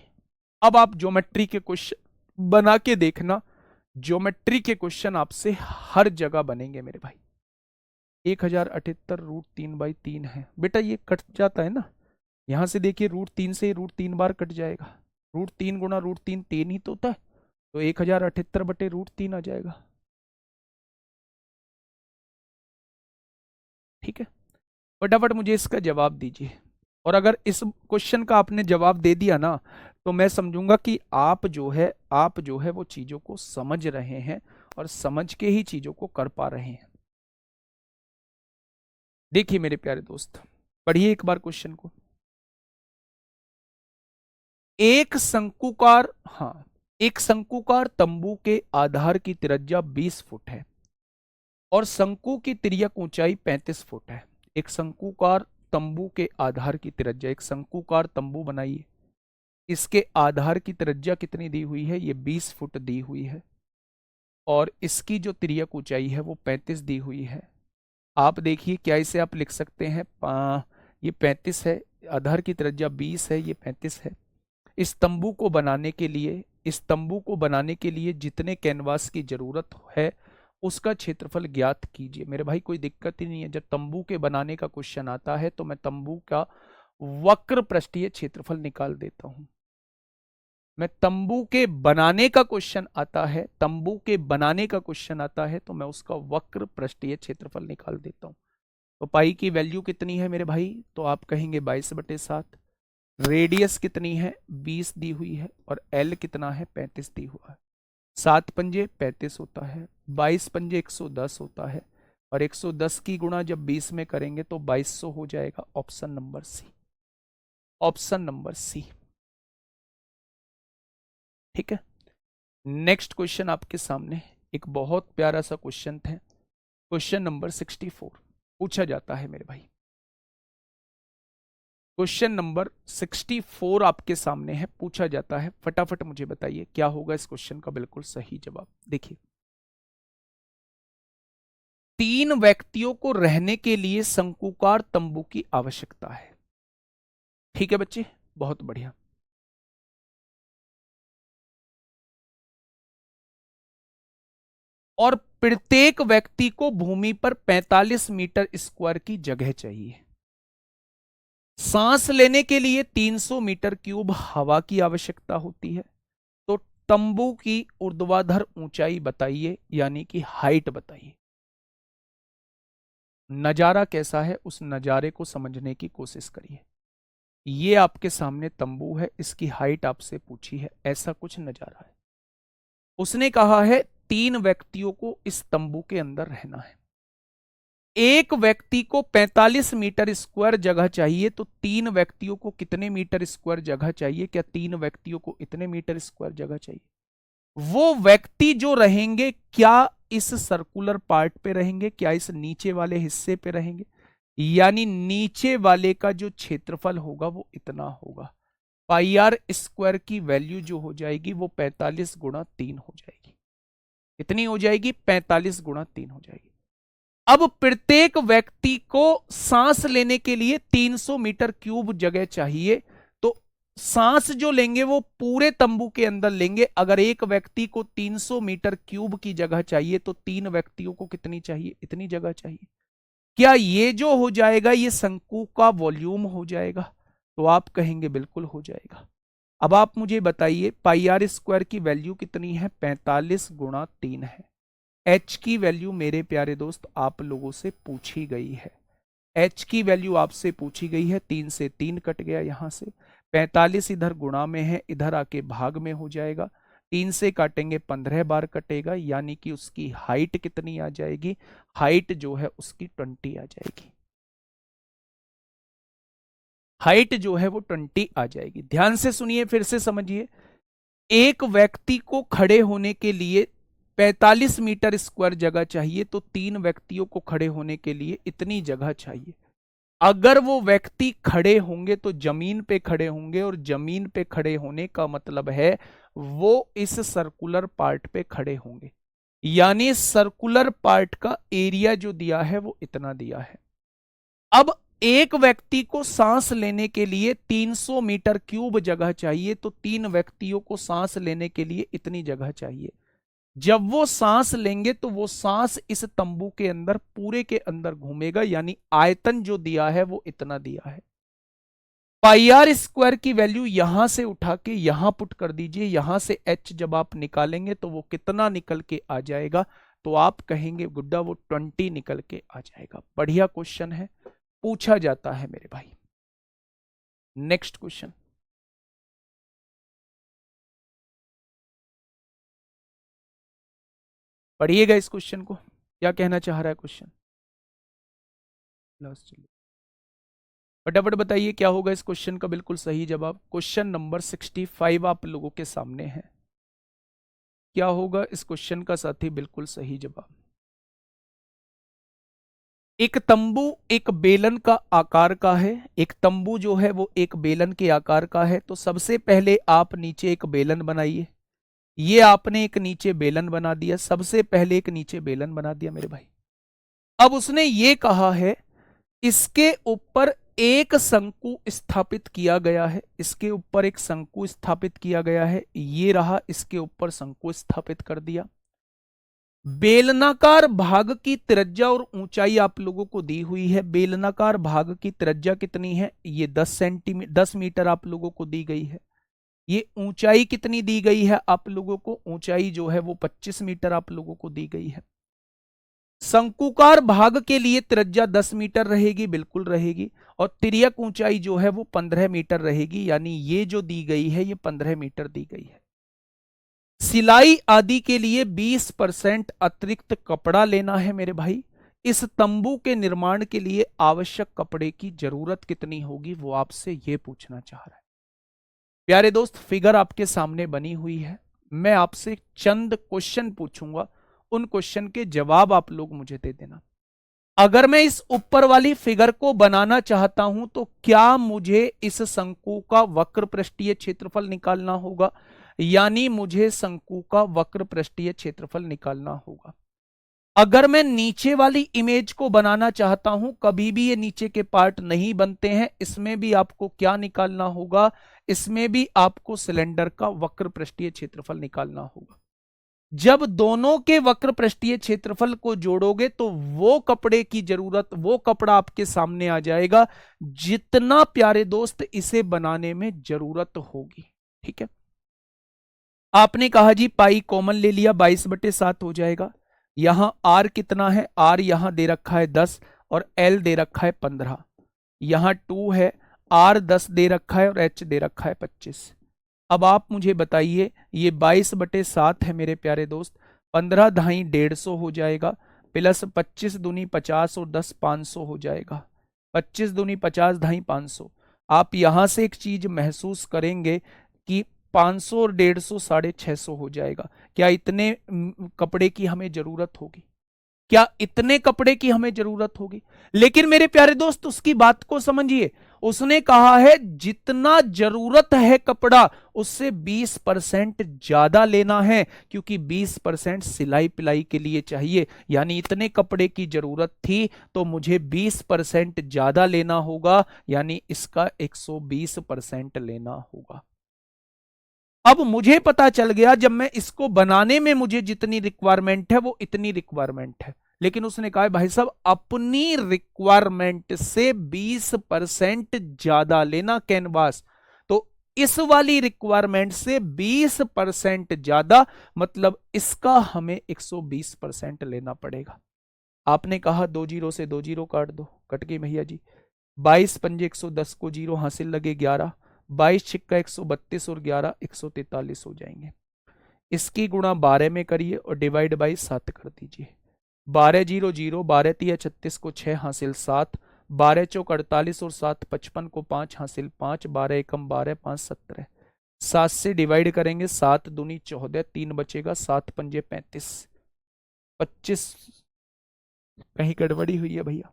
अब आप ज्योमेट्री के क्वेश्चन बना के देखना, ज्योमेट्री के क्वेश्चन आपसे हर जगह बनेंगे मेरे भाई। 1078 √3/3 है बेटा, ये कट जाता है ना, यहां से देखिए √3 से √3 बार कट जाएगा। √3 गुणा √3 3 ही तो होता है, तो 1078/√3 आ जाएगा। ठीक है, फटाफट मुझे इसका जवाब दीजिए। और अगर इस क्वेश्चन का आपने जवाब दे दिया ना, तो मैं समझूंगा कि आप जो है वो चीजों को समझ रहे हैं और समझ के ही चीजों को कर पा रहे हैं। देखिए मेरे प्यारे दोस्त, पढ़िए एक बार क्वेश्चन को। एक शंकुकार हाँ एक शंकुकार तंबू के आधार की त्रिज्या 20 फुट है और शंकु की तिर्यक ऊंचाई 35 फुट है। एक शंकुकार तंबू के आधार की त्रिज्या, एक शंकुकार तंबू बनाइए, इसके आधार की त्रिज्या कितनी दी हुई है? ये 20 फुट दी हुई है और इसकी जो तिर्यक ऊंचाई है वो 35 दी हुई है। आप देखिए, क्या इसे आप लिख सकते हैं? ये 35 है, आधार की त्रिज्या 20 है, ये 35 है। इस तंबू को बनाने के लिए जितने कैनवास की जरूरत है उसका क्षेत्रफल ज्ञात कीजिए। मेरे भाई कोई दिक्कत ही नहीं है, जब तंबू के बनाने का क्वेश्चन आता है तो मैं तंबू का वक्र पृष्ठीय क्षेत्रफल निकाल देता हूं। मैं तंबू के बनाने का क्वेश्चन आता है, तंबू के बनाने का क्वेश्चन आता है तो मैं उसका वक्र पृष्ठीय क्षेत्रफल निकाल देता हूं। तो पाई की वैल्यू कितनी है मेरे भाई? तो आप कहेंगे 22/7। रेडियस कितनी है? 20 दी हुई है और एल कितना है? 35 दी हुआ है। 7 पंजे 35 होता है, 22 पंजे 110 होता है और 110 की गुणा जब 20 में करेंगे तो 2200 हो जाएगा। Option number C, option number C. ठीक है, नेक्स्ट क्वेश्चन आपके सामने एक बहुत प्यारा सा क्वेश्चन है, क्वेश्चन नंबर 64 पूछा जाता है मेरे भाई। क्वेश्चन नंबर 64 आपके सामने है, पूछा जाता है। फटाफट मुझे बताइए क्या होगा इस क्वेश्चन का बिल्कुल सही जवाब। देखिए, 3 व्यक्तियों को रहने के लिए शंकुकार तंबू की आवश्यकता है। ठीक है बच्चे, बहुत बढ़िया। और प्रत्येक व्यक्ति को भूमि पर 45 मीटर स्क्वायर की जगह चाहिए। सांस लेने के लिए 300 मीटर क्यूब हवा की आवश्यकता होती है। तो तंबू की ऊर्ध्वाधर ऊंचाई बताइए, यानी कि हाइट बताइए। नजारा कैसा है उस नजारे को समझने की कोशिश करिए। ये आपके सामने तंबू है, इसकी हाइट आपसे पूछी है, ऐसा कुछ नजारा है। उसने कहा है 3 व्यक्तियों को इस तंबू के अंदर रहना है। एक व्यक्ति को 45 मीटर स्क्वायर जगह चाहिए, तो 3 व्यक्तियों को कितने मीटर स्क्वायर जगह चाहिए? क्या 3 व्यक्तियों को इतने मीटर स्क्वायर जगह चाहिए? वो व्यक्ति जो रहेंगे, क्या इस सर्कुलर पार्ट पे रहेंगे, क्या इस नीचे वाले हिस्से पे रहेंगे? यानी नीचे वाले का जो क्षेत्रफल होगा वो इतना होगा। पाई आर स्क्वायर की वैल्यू जो हो जाएगी वो 45 गुणा 3 हो जाएगी। कितनी हो जाएगी? 45 गुणा 3 हो जाएगी। अब प्रत्येक व्यक्ति को सांस लेने के लिए 300 मीटर क्यूब जगह चाहिए, तो सांस जो लेंगे वो पूरे तंबू के अंदर लेंगे। अगर एक व्यक्ति को 300 मीटर क्यूब की जगह चाहिए तो 3 व्यक्तियों को कितनी चाहिए? इतनी जगह चाहिए। क्या ये जो हो जाएगा ये शंकु का वॉल्यूम हो जाएगा? तो आप कहेंगे बिल्कुल हो जाएगा। अब आप मुझे बताइए पाई आर स्क्वायर की वैल्यू कितनी है? 45 गुणा 3 है। एच की वैल्यू मेरे प्यारे दोस्त आप लोगों से पूछी गई है। एच की वैल्यू आपसे पूछी गई है, 3 से 3 कट गया, यहां से 45 इधर गुणा में है, इधर आके भाग में हो जाएगा। 3 से काटेंगे 15 बार कटेगा, यानी कि उसकी हाइट कितनी आ जाएगी? हाइट जो है उसकी 20 आ जाएगी। हाइट जो है वो 20 आ जाएगी। ध्यान से सुनिए, फिर से समझिए। एक व्यक्ति को खड़े होने के लिए 45 मीटर स्क्वायर जगह चाहिए, तो 3 व्यक्तियों को खड़े होने के लिए इतनी जगह चाहिए। अगर वो व्यक्ति खड़े होंगे तो जमीन पे खड़े होंगे, और जमीन पे खड़े होने का मतलब है वो इस सर्कुलर पार्ट पे खड़े होंगे, यानी सर्कुलर पार्ट का एरिया जो दिया है वो इतना दिया है। अब एक व्यक्ति को सांस लेने के लिए 300 मीटर क्यूब जगह चाहिए, तो 3 व्यक्तियों को सांस लेने के लिए इतनी जगह चाहिए। जब वो सांस लेंगे तो वो सांस इस तंबू के अंदर पूरे के अंदर घूमेगा, यानी आयतन जो दिया है वो इतना दिया है। पाई आर स्क्वायर की वैल्यू यहां से उठा के यहां पुट कर दीजिए, यहां से एच जब आप निकालेंगे तो वो कितना निकल के आ जाएगा, तो आप कहेंगे गुड्डा वो 20 निकल के आ जाएगा। बढ़िया क्वेश्चन है, पूछा जाता है मेरे भाई। नेक्स्ट क्वेश्चन पढ़िएगा इस क्वेश्चन को, क्या कहना चाह रहा है क्वेश्चन। फटाफट बताइए क्या होगा इस क्वेश्चन का बिल्कुल सही जवाब। क्वेश्चन नंबर 65 आप लोगों के सामने है। क्या होगा इस क्वेश्चन का साथी बिल्कुल सही जवाब। एक तंबू एक बेलन का आकार का है, एक तंबू जो है वो एक बेलन के आकार का है। तो सबसे पहले आप नीचे एक बेलन बनाइए। ये आपने एक नीचे बेलन बना दिया, सबसे पहले एक नीचे बेलन बना दिया मेरे भाई। अब उसने ये कहा है इसके ऊपर एक शंकु स्थापित किया गया है, इसके ऊपर एक शंकु स्थापित किया गया है। ये रहा, इसके ऊपर शंकु स्थापित कर दिया। बेलनाकार भाग की त्रिज्या और ऊंचाई आप लोगों को दी हुई है। बेलनाकार भाग की त्रिज्या कितनी है, ये 10 मीटर आप लोगों को दी गई है। ये ऊंचाई कितनी दी गई है आप लोगों को, ऊंचाई जो है वो 25 मीटर आप लोगों को दी गई है। शंकुकार भाग के लिए त्रिज्या 10 मीटर रहेगी, बिल्कुल रहेगी, और तिर्यक ऊंचाई जो है वो 15 मीटर रहेगी, यानी ये जो दी गई है ये 15 मीटर दी गई है। सिलाई आदि के लिए 20% अतिरिक्त कपड़ा लेना है मेरे भाई। इस तंबू के निर्माण के लिए आवश्यक कपड़े की जरूरत कितनी होगी वो आपसे ये पूछना चाह रहा है। प्यारे दोस्त, फिगर आपके सामने बनी हुई है। मैं आपसे चंद क्वेश्चन पूछूंगा, उन क्वेश्चन के जवाब आप लोग मुझे दे देना। अगर मैं इस ऊपर वाली फिगर को बनाना चाहता हूं तो क्या मुझे इस शंकु का वक्र पृष्ठीय क्षेत्रफल निकालना होगा, यानी मुझे शंकु का वक्र पृष्ठीय क्षेत्रफल निकालना होगा। अगर मैं नीचे वाली इमेज को बनाना चाहता हूं, कभी भी ये नीचे के पार्ट नहीं बनते हैं, इसमें भी आपको क्या निकालना होगा, इसमें भी आपको सिलेंडर का वक्र पृष्ठीय क्षेत्रफल निकालना होगा। जब दोनों के वक्र पृष्ठीय क्षेत्रफल को जोड़ोगे तो वो कपड़े की जरूरत, वो कपड़ा आपके सामने आ जाएगा जितना प्यारे दोस्त इसे बनाने में जरूरत होगी। ठीक है, आपने कहा जी पाई कॉमन ले लिया, 22/7 हो जाएगा। यहां आर कितना है, आर यहां दे रखा है 10 और एल दे रखा है 15। यहां 2 है, आर 10 दे रखा है और एच दे रखा है 25। अब आप मुझे बताइए, ये 22/7 है मेरे प्यारे दोस्त, 15 ढाई 150 हो जाएगा, प्लस 25 दूनी 50 और 10 500 हो जाएगा। 25 दूनी 50 ढाई 500। आप यहां से एक चीज महसूस करेंगे कि 500 और 150 650 हो जाएगा। क्या इतने कपड़े की हमें जरूरत होगी, क्या इतने कपड़े की हमें जरूरत होगी? लेकिन मेरे प्यारे दोस्त उसकी बात को समझिए, उसने कहा है जितना जरूरत है कपड़ा उससे 20% ज्यादा लेना है, क्योंकि 20% सिलाई पिलाई के लिए चाहिए, यानी इतने कपड़े की जरूरत थी तो मुझे 20% ज्यादा लेना होगा, यानी इसका 120% लेना होगा। अब मुझे पता चल गया जब मैं इसको बनाने में मुझे जितनी रिक्वायरमेंट है वो इतनी रिक्वायरमेंट है, लेकिन उसने कहा भाई साहब अपनी रिक्वायरमेंट से 20% ज्यादा लेना कैनवास। तो इस वाली रिक्वायरमेंट से 20% ज्यादा, मतलब इसका हमें 120% लेना पड़ेगा। आपने कहा 2 जीरो से 2 जीरो काट दो, कट गई भैया जी। 22 पंजे 110 को जीरो हासिल लगे 11, 22 छिक्का 132 और 11 143 हो जाएंगे। इसकी गुणा 12 में करिए और डिवाइड बाई 7 कर दीजिए। 12 जीरो जीरो, 12 तिया 36 को 6 हासिल 7, 12 चौक 48 और 7 55 को 5 हासिल 5, 12 एकम 12 5 17। 7 से डिवाइड करेंगे, 7 दूनी 14, 3 बचेगा, 7 पंजे 35, 25। कहीं गड़बड़ी हुई है भैया,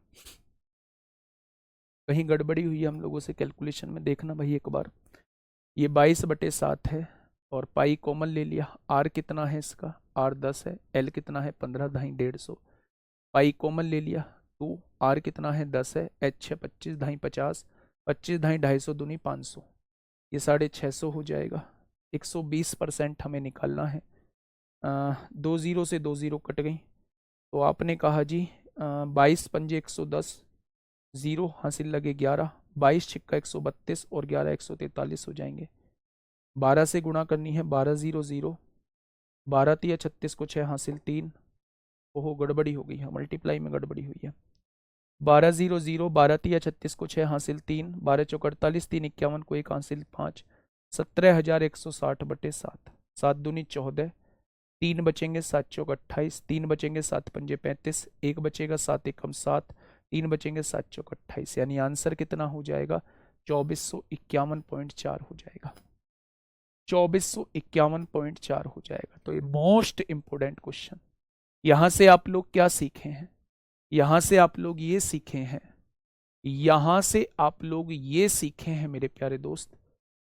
कहीं गड़बड़ी हुई है हम लोगों से कैलकुलेशन में, देखना भाई एक बार। ये 22/7 है, और पाई कॉमन ले लिया। आर कितना है इसका, आर 10 है। एल कितना है 15 ढाई 150, पाई कॉमन ले लिया 2। आर कितना है 10 है। एच है 25 ढाई 50, 25 ढाई 250 दूनी 500, ये 650 हो जाएगा। 120% हमें निकालना है। 2 जीरो से 2 जीरो कट गई, तो आपने कहा जी 22 पंजे 110, जीरो हासिल लगे 11, 22 छिक्का 132 और 11 143 हो जाएंगे। 12 से गुणा करनी है, 12 जीरो जीरो, 12 तिया 36 को 6 हासिल 3। ओहो गड़बड़ी हो गई है, मल्टीप्लाई में गड़बड़ी हुई है। 12 जीरो जीरो, 12 तिया 36 को 6 हासिल 3, 12 चौक 48, 3 51 को 1 हासिल 5, 17,160 बटे 7, 7 दूनी 14, 3 बचेंगे 7 चौक 28, 3 बचेंगे 7 पंजे 35, 1 बचेगा 7 एकम 7, 3 बचेंगे 7 चौक 28, यानी आंसर कितना हो जाएगा 2451.4 हो जाएगा। 2451.4 हो जाएगा। तो ये मोस्ट इंपोर्टेंट क्वेश्चन। यहां से आप लोग क्या सीखे हैं, यहां से आप लोग ये सीखे हैं, यहां से आप लोग ये सीखे हैं मेरे प्यारे दोस्त,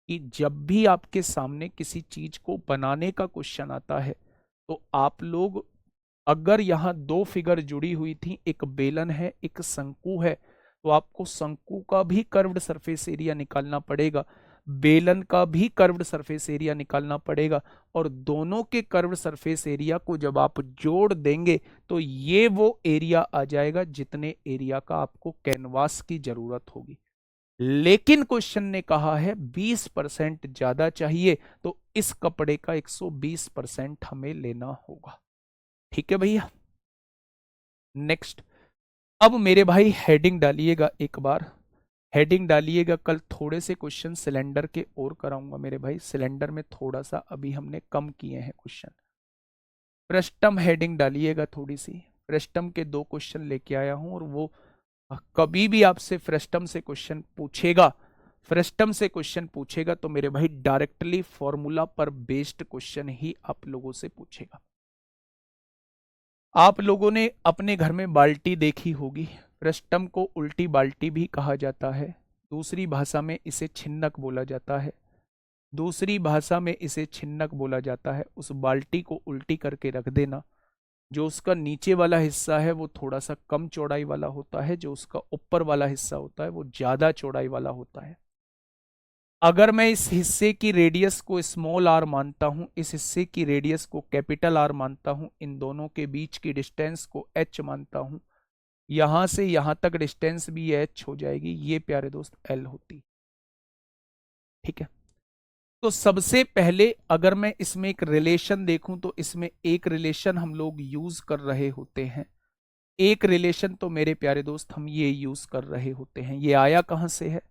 कि जब भी आपके सामने किसी चीज को बनाने का क्वेश्चन आता है तो आप लोग, अगर यहां दो फिगर जुड़ी हुई थी, एक बेलन है एक शंकु है, तो आपको शंकु का भी कर्व्ड सरफेस एरिया निकालना पड़ेगा, बेलन का भी कर्व्ड सरफेस एरिया निकालना पड़ेगा, और दोनों के कर्व्ड सरफेस एरिया को जब आप जोड़ देंगे तो ये वो एरिया आ जाएगा जितने एरिया का आपको कैनवास की जरूरत होगी। लेकिन क्वेश्चन ने कहा है 20% ज्यादा चाहिए, तो इस कपड़े का 120% हमें लेना होगा। ठीक है भैया। नेक्स्ट, अब मेरे भाई हेडिंग डालिएगा, एक बार हेडिंग डालिएगा। कल थोड़े से क्वेश्चन सिलेंडर के और कराऊंगा मेरे भाई, सिलेंडर में थोड़ा सा अभी हमने कम किए हैं क्वेश्चन। फ्रस्टम हेडिंग डालिएगा थोड़ी सी, फ्रस्टम के 2 क्वेश्चन लेके आया हूं, और वो कभी भी आपसे फ्रस्टम से क्वेश्चन पूछेगा, फ्रस्टम से क्वेश्चन पूछेगा तो मेरे भाई डायरेक्टली फॉर्मूला पर बेस्ड क्वेश्चन ही आप लोगों से पूछेगा। आप लोगों ने अपने घर में बाल्टी देखी होगी, फ्रस्टम को उल्टी बाल्टी भी कहा जाता है, दूसरी भाषा में इसे छिन्नक बोला जाता है, दूसरी भाषा में इसे छिन्नक बोला जाता है। उस बाल्टी को उल्टी करके रख देना, जो उसका नीचे वाला हिस्सा है वो थोड़ा सा कम चौड़ाई वाला होता है, जो उसका ऊपर वाला हिस्सा होता है वो ज्यादा चौड़ाई वाला होता है। अगर मैं इस हिस्से की रेडियस को स्मॉल आर मानता हूं, इस हिस्से की रेडियस को कैपिटल आर मानता हूं, इन दोनों के बीच की डिस्टेंस को एच मानता हूं, यहां से यहां तक डिस्टेंस भी एच हो जाएगी, ये प्यारे दोस्त एल होती। ठीक है, तो सबसे पहले अगर मैं इसमें एक रिलेशन देखूं तो इसमें एक रिलेशन हम लोग यूज कर रहे होते हैं, एक रिलेशन तो मेरे प्यारे दोस्त हम ये यूज कर रहे होते हैं। ये आया कहां से है,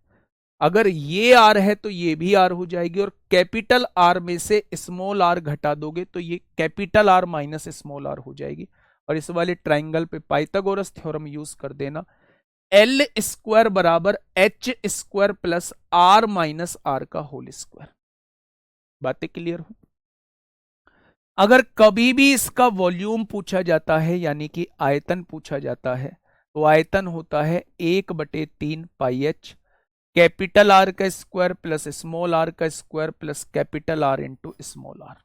अगर ये आर है तो ये भी आर हो जाएगी, और कैपिटल आर में से स्मॉल आर घटा दोगे तो ये capital R minus small R हो जाएगी। और इस वाले ट्राइंगल पे पाइथागोरस थ्योरम यूज कर देना, एल स्क्वायर बराबर H square plus R minus R का होल स्क्वायर। बातें क्लियर हो। अगर कभी भी इसका वॉल्यूम पूछा जाता है, यानी कि आयतन पूछा जाता है, तो आयतन होता है 1/3 पाई एच, कैपिटल आर का स्क्वायर प्लस स्मॉल आर का square plus capital R into small R.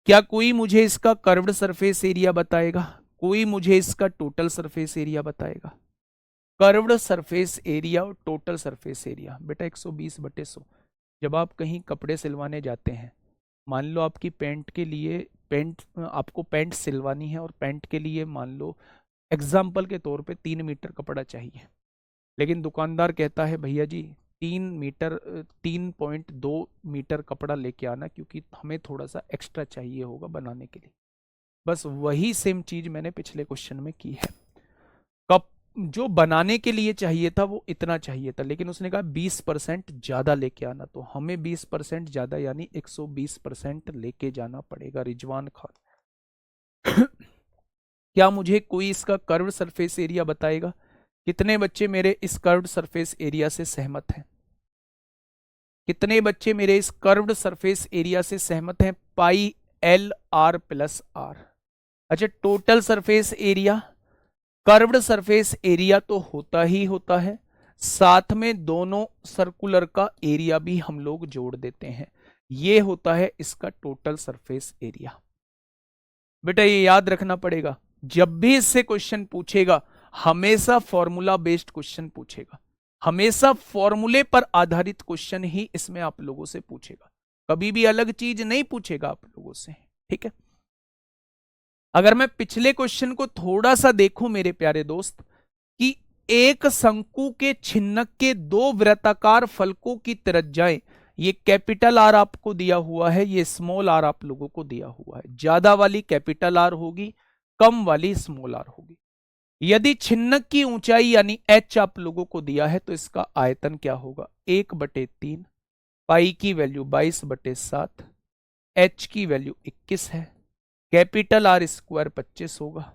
क्या कोई मुझे इसका कर्व्ड सरफेस एरिया बताएगा, कोई मुझे इसका टोटल सरफेस एरिया बताएगा? कर्व्ड सरफेस एरिया और टोटल सरफेस एरिया बेटा 120/100। जब आप कहीं कपड़े सिलवाने जाते हैं, मान लो आपकी पैंट के लिए, पैंट आपको पैंट सिलवानी है, और पैंट के लिए मान लो एग्जाम्पल के तौर पे 3 मीटर कपड़ा चाहिए, लेकिन दुकानदार कहता है भैया जी 3.2 मीटर कपड़ा लेके आना, क्योंकि हमें थोड़ा सा एक्स्ट्रा चाहिए होगा बनाने के लिए। बस वही सेम चीज मैंने पिछले क्वेश्चन में की है। कप जो बनाने के लिए चाहिए था वो इतना चाहिए था, लेकिन उसने कहा 20% ज्यादा लेके आना, तो हमें 20% ज्यादा यानी 120% लेके जाना पड़ेगा। रिजवान खान क्या मुझे कोई इसका कर्व सरफेस एरिया बताएगा? कितने बच्चे मेरे इस कर्व्ड सरफेस एरिया से सहमत हैं? कितने बच्चे मेरे इस कर्व्ड सरफेस एरिया से सहमत हैं? Pi L R plus R. अच्छा, total surface area, curved surface area तो होता ही होता है, साथ में दोनों सर्कुलर का एरिया भी हम लोग जोड़ देते हैं। ये होता है इसका टोटल सरफेस एरिया। बेटा ये याद रखना पड़ेगा, जब भी इससे क्वेश्चन पूछेगा हमेशा फॉर्मूला बेस्ड क्वेश्चन पूछेगा, हमेशा फॉर्मूले पर आधारित क्वेश्चन ही इसमें आप लोगों से पूछेगा, कभी भी अलग चीज नहीं पूछेगा आप लोगों से, ठीक है। अगर मैं पिछले क्वेश्चन को थोड़ा सा देखूं मेरे प्यारे दोस्त, कि एक शंकु के छिन्नक के दो वृत्ताकार फलकों की त्रिज्याएं, ये कैपिटल आर आपको दिया हुआ है, ये स्मॉल आर आप लोगों को दिया हुआ है, ज्यादा वाली कैपिटल आर होगी, कम वाली स्मॉल आर होगी। यदि छिन्नक की ऊंचाई यानी एच आप लोगों को दिया है तो इसका आयतन क्या होगा, 1/3, पाई की वैल्यू 22/7, एच की वैल्यू 21 है, कैपिटल आर स्क्वायर 25 होगा,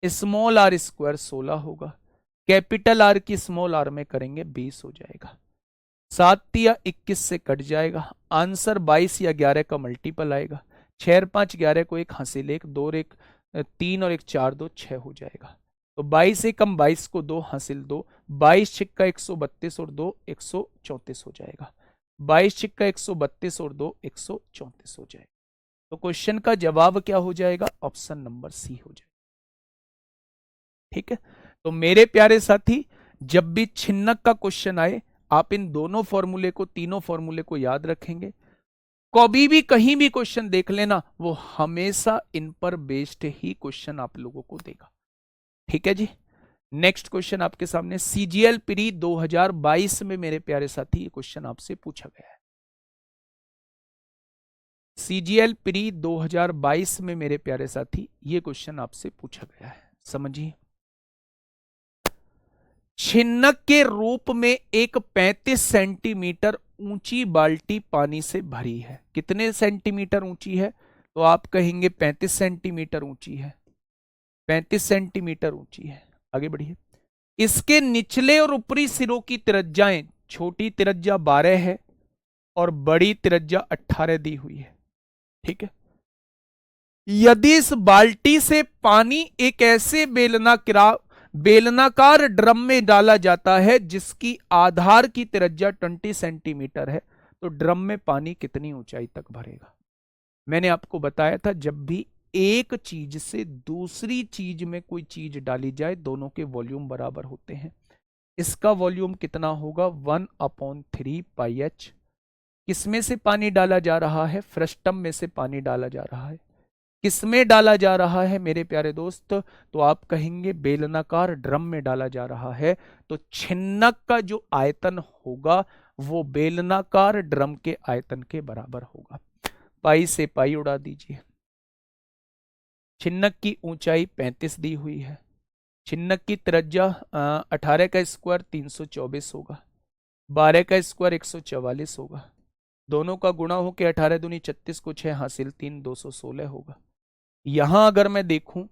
स्मॉल आर स्क्वायर 16 होगा, कैपिटल आर की स्मॉल आर में करेंगे 20 हो जाएगा, 7 या 21 से कट जाएगा, आंसर 22 या 11 का मल्टीपल आएगा, 6 और 5 11 को एक हासिल 1, 2 और 1 3 और 1 4 2 6 हो जाएगा। तो 22 से कम 22 को 2 हासिल 2, 22 छिक्का 132 और 2 134 हो जाएगा, 22 छिक्का 132 और 2 134 हो जाएगा। तो क्वेश्चन का जवाब क्या हो जाएगा, ऑप्शन नंबर सी हो जाएगा, ठीक है। तो मेरे प्यारे साथी, जब भी छिन्नक का क्वेश्चन आए आप इन दोनों फॉर्मूले को, तीनों फॉर्मूले को याद रखेंगे, कभी भी कहीं भी क्वेश्चन देख लेना, वो हमेशा इन पर बेस्ड ही क्वेश्चन आप लोगों को देगा, ठीक है जी। नेक्स्ट क्वेश्चन आपके सामने, सीजीएल प्री 2022 में मेरे प्यारे साथी ये क्वेश्चन आपसे पूछा गया है। सीजीएल प्री 2022 में मेरे प्यारे साथी ये क्वेश्चन आपसे पूछा गया है, समझिए। छिन्नक के रूप में एक 35 सेंटीमीटर ऊंची बाल्टी पानी से भरी है, कितने सेंटीमीटर ऊंची है, तो आप कहेंगे 35 सेंटीमीटर ऊंची है, 35 सेंटीमीटर ऊंची है। आगे बढ़िए, इसके निचले और ऊपरी सिरों की त्रिज्याएं, छोटी त्रिज्या 12 है और बड़ी त्रिज्या 18 दी हुई है, ठीक है। यदि इस बाल्टी से पानी एक ऐसे बेलनाकार ड्रम में डाला जाता है जिसकी आधार की त्रिज्या 20 सेंटीमीटर है, तो ड्रम में पानी कितनी ऊंचाई तक भरेगा। मैंने आपको बताया था, जब भी एक चीज से दूसरी चीज में कोई चीज डाली जाए दोनों के वॉल्यूम बराबर होते हैं। इसका वॉल्यूम कितना होगा, 1/3 पाई एच। किसमें से पानी डाला जा रहा है, फ्रस्टम में से पानी डाला जा रहा है। किसमें डाला जा रहा है मेरे प्यारे दोस्त, तो आप कहेंगे बेलनाकार ड्रम में डाला जा रहा है। तो छिन्नक का जो आयतन होगा वो बेलनाकार ड्रम के आयतन के बराबर होगा। पाई से पाई उड़ा दीजिए। छिन्नक की ऊंचाई 35 दी हुई है, छिन्नक की त्रिज्या 18 का स्क्वायर 324 होगा, 12 का स्क्वायर 144 होगा, दोनों का गुणा होकर 18 दूनी 36 को 6 हासिल 3 216 होगा। यहां अगर मैं देखूं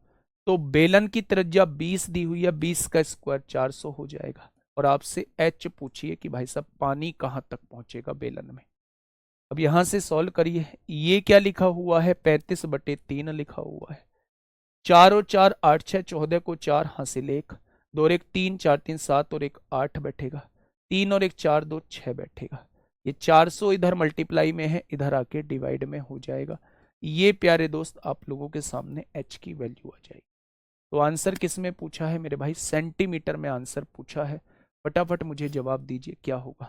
तो बेलन की त्रिज्या 20 दी हुई है, 20 का स्क्वायर 400 हो जाएगा। और आपसे एच पूछिए कि भाई साहब पानी कहां तक पहुंचेगा बेलन में। अब यहां से सॉल्व करिए, ये क्या लिखा हुआ है, 35/3 लिखा हुआ है। 4 और 4 8 6 14 को 4 हासिल 1, 2 और 1 3 4 3 7 और 1 8 बैठेगा, 3 और 1 4 2 6 बैठेगा। ये 400 इधर मल्टीप्लाई में है, इधर आके डिवाइड में हो जाएगा। ये प्यारे दोस्त आप लोगों के सामने एच की वैल्यू आ जाएगी। तो आंसर किस में पूछा है मेरे भाई, सेंटीमीटर में आंसर पूछा है। फटाफट मुझे जवाब दीजिए क्या होगा,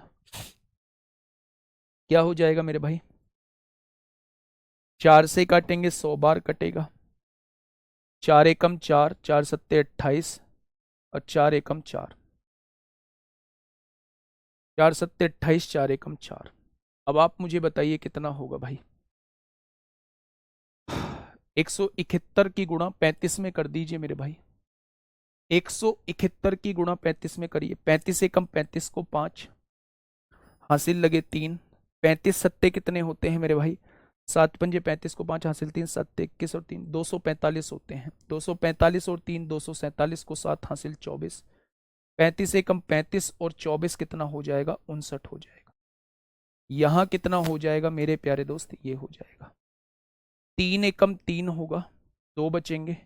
क्या हो जाएगा मेरे भाई। 4 से काटेंगे 100 बार कटेगा, 4 एकम 4, 4 सत्ते 28 और 4 एकम 4, 4 सत्ते 28, 4 एकम 4। अब आप मुझे बताइए कितना होगा भाई। 171 की गुणा 35 में कर दीजिए मेरे भाई, 171 की गुणा 35 में करिए। 35 एकम 35 को 5 हासिल लगे 3, 35 सत्ते कितने होते हैं मेरे भाई, 7 पंजे 35 को 5 हासिल 3 7 21 और 3 245 होते हैं। 245 और 3 247 को 7 हासिल 24, 35 एकम 35 और 24 कितना हो जाएगा, 59 हो जाएगा। यहां कितना हो जाएगा मेरे प्यारे दोस्त, ये हो जाएगा 3 एकम 3 होगा, 2 बचेंगे,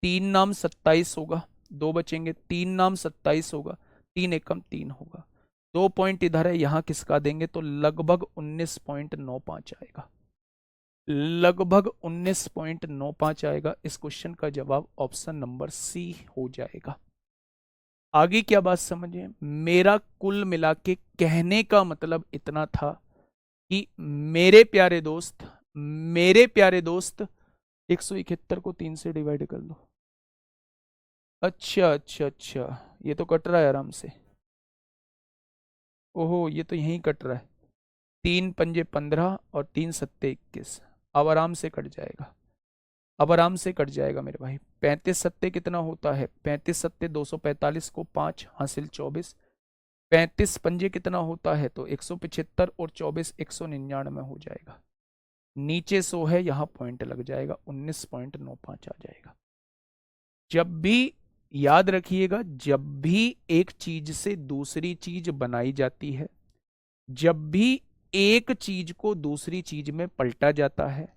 3 नाम 27 होगा, 2 बचेंगे, 3 नाम 27 होगा, 3 एकम 3 होगा। 2 पॉइंट इधर है, यहां किसका देंगे तो लगभग 19.95 आएगा, लगभग 19.95 आएगा। इस क्वेश्चन का जवाब ऑप्शन नंबर सी हो जाएगा। आगे क्या बात समझिए, मेरा कुल मिला के कहने का मतलब इतना था कि मेरे प्यारे दोस्त, मेरे प्यारे दोस्त, 171 को 3 से डिवाइड कर लो। अच्छा अच्छा अच्छा, ये तो कट रहा है आराम से। ओहो, ये तो यहीं कट रहा है। 3 पंजे 15 और 3 सत्ते 21। अब आराम से कट जाएगा, अब आराम से कट जाएगा मेरे भाई। 35 सत्ते कितना होता है, 35 सत्ते 245 को 5 हासिल 24। 35 पंजे कितना होता है तो 175 और 24 199 हो जाएगा। नीचे 100 है, यहां पॉइंट लग जाएगा, 19.95 आ जाएगा। जब भी, याद रखिएगा, जब भी एक चीज से दूसरी चीज बनाई जाती है, जब भी एक चीज को दूसरी चीज में पलटा जाता है,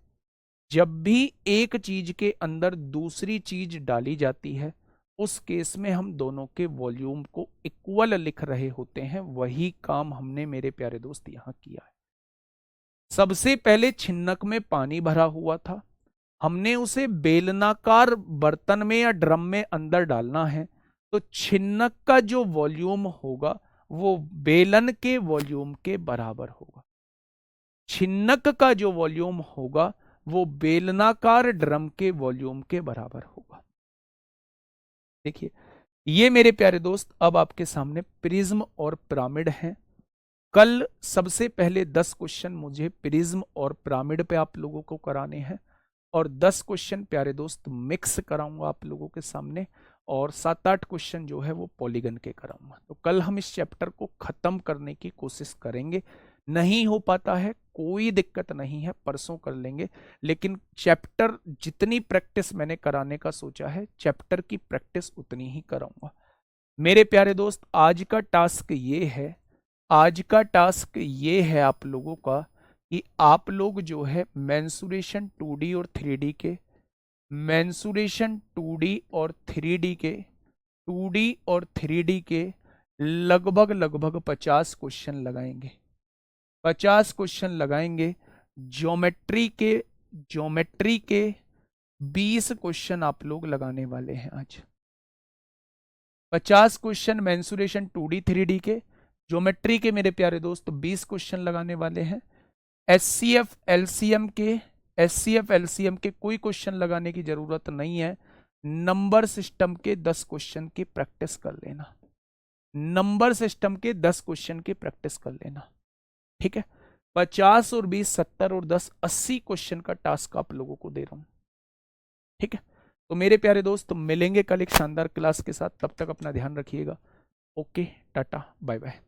जब भी एक चीज के अंदर दूसरी चीज डाली जाती है, उस केस में हम दोनों के वॉल्यूम को इक्वल लिख रहे होते हैं। वही काम हमने मेरे प्यारे दोस्त यहां किया है। सबसे पहले छिन्नक में पानी भरा हुआ था, हमने उसे बेलनाकार बर्तन में या ड्रम में अंदर डालना है, तो छिन्नक का जो वॉल्यूम होगा वो बेलन के वॉल्यूम के बराबर होगा। छिन्नक का जो वॉल्यूम होगा वो बेलनाकार ड्रम के वॉल्यूम के बराबर होगा। देखिए, ये मेरे प्यारे दोस्त अब आपके सामने प्रिज्म और पिरामिड हैं। कल सबसे पहले 10 क्वेश्चन मुझे प्रिज्म और पिरामिड पे आप लोगों को कराने हैं, और 10 क्वेश्चन प्यारे दोस्त मिक्स कराऊंगा आप लोगों के सामने, और 7-8 क्वेश्चन जो है वो पॉलीगन के कराऊंगा। तो कल हम इस चैप्टर को खत्म करने की कोशिश करेंगे। नहीं हो पाता है कोई दिक्कत नहीं है, परसों कर लेंगे, लेकिन चैप्टर जितनी प्रैक्टिस मैंने कराने का सोचा है, चैप्टर की प्रैक्टिस उतनी ही कराऊंगा। मेरे प्यारे दोस्त, आज का टास्क ये है, आज का टास्क ये है आप लोगों का कि आप लोग जो है मेंसुरेशन 2D और 3D के, मेंसुरेशन 2D और 3D के, 2D और 3D के लगभग लगभग 50 क्वेश्चन लगाएंगे, 50 क्वेश्चन लगाएंगे। ज्योमेट्री के, ज्योमेट्री के 20 क्वेश्चन आप लोग लगाने वाले हैं आज। 50 क्वेश्चन मेंसुरेशन 2D 3D के, ज्योमेट्री के मेरे प्यारे दोस्त 20 क्वेश्चन लगाने वाले हैं। एचसीएफ एलसीएम के, एचसीएफ एलसीएम के कोई क्वेश्चन लगाने की जरूरत नहीं है। नंबर सिस्टम के 10 क्वेश्चन की प्रैक्टिस कर लेना, नंबर सिस्टम के 10 क्वेश्चन की प्रैक्टिस कर लेना, ठीक है। 50 और 20 70 और 10 80 क्वेश्चन का टास्क आप लोगों को दे रहा हूं, ठीक है। तो मेरे प्यारे दोस्त, मिलेंगे कल एक शानदार क्लास के साथ, तब तक अपना ध्यान रखिएगा। Okay, tata, bye bye.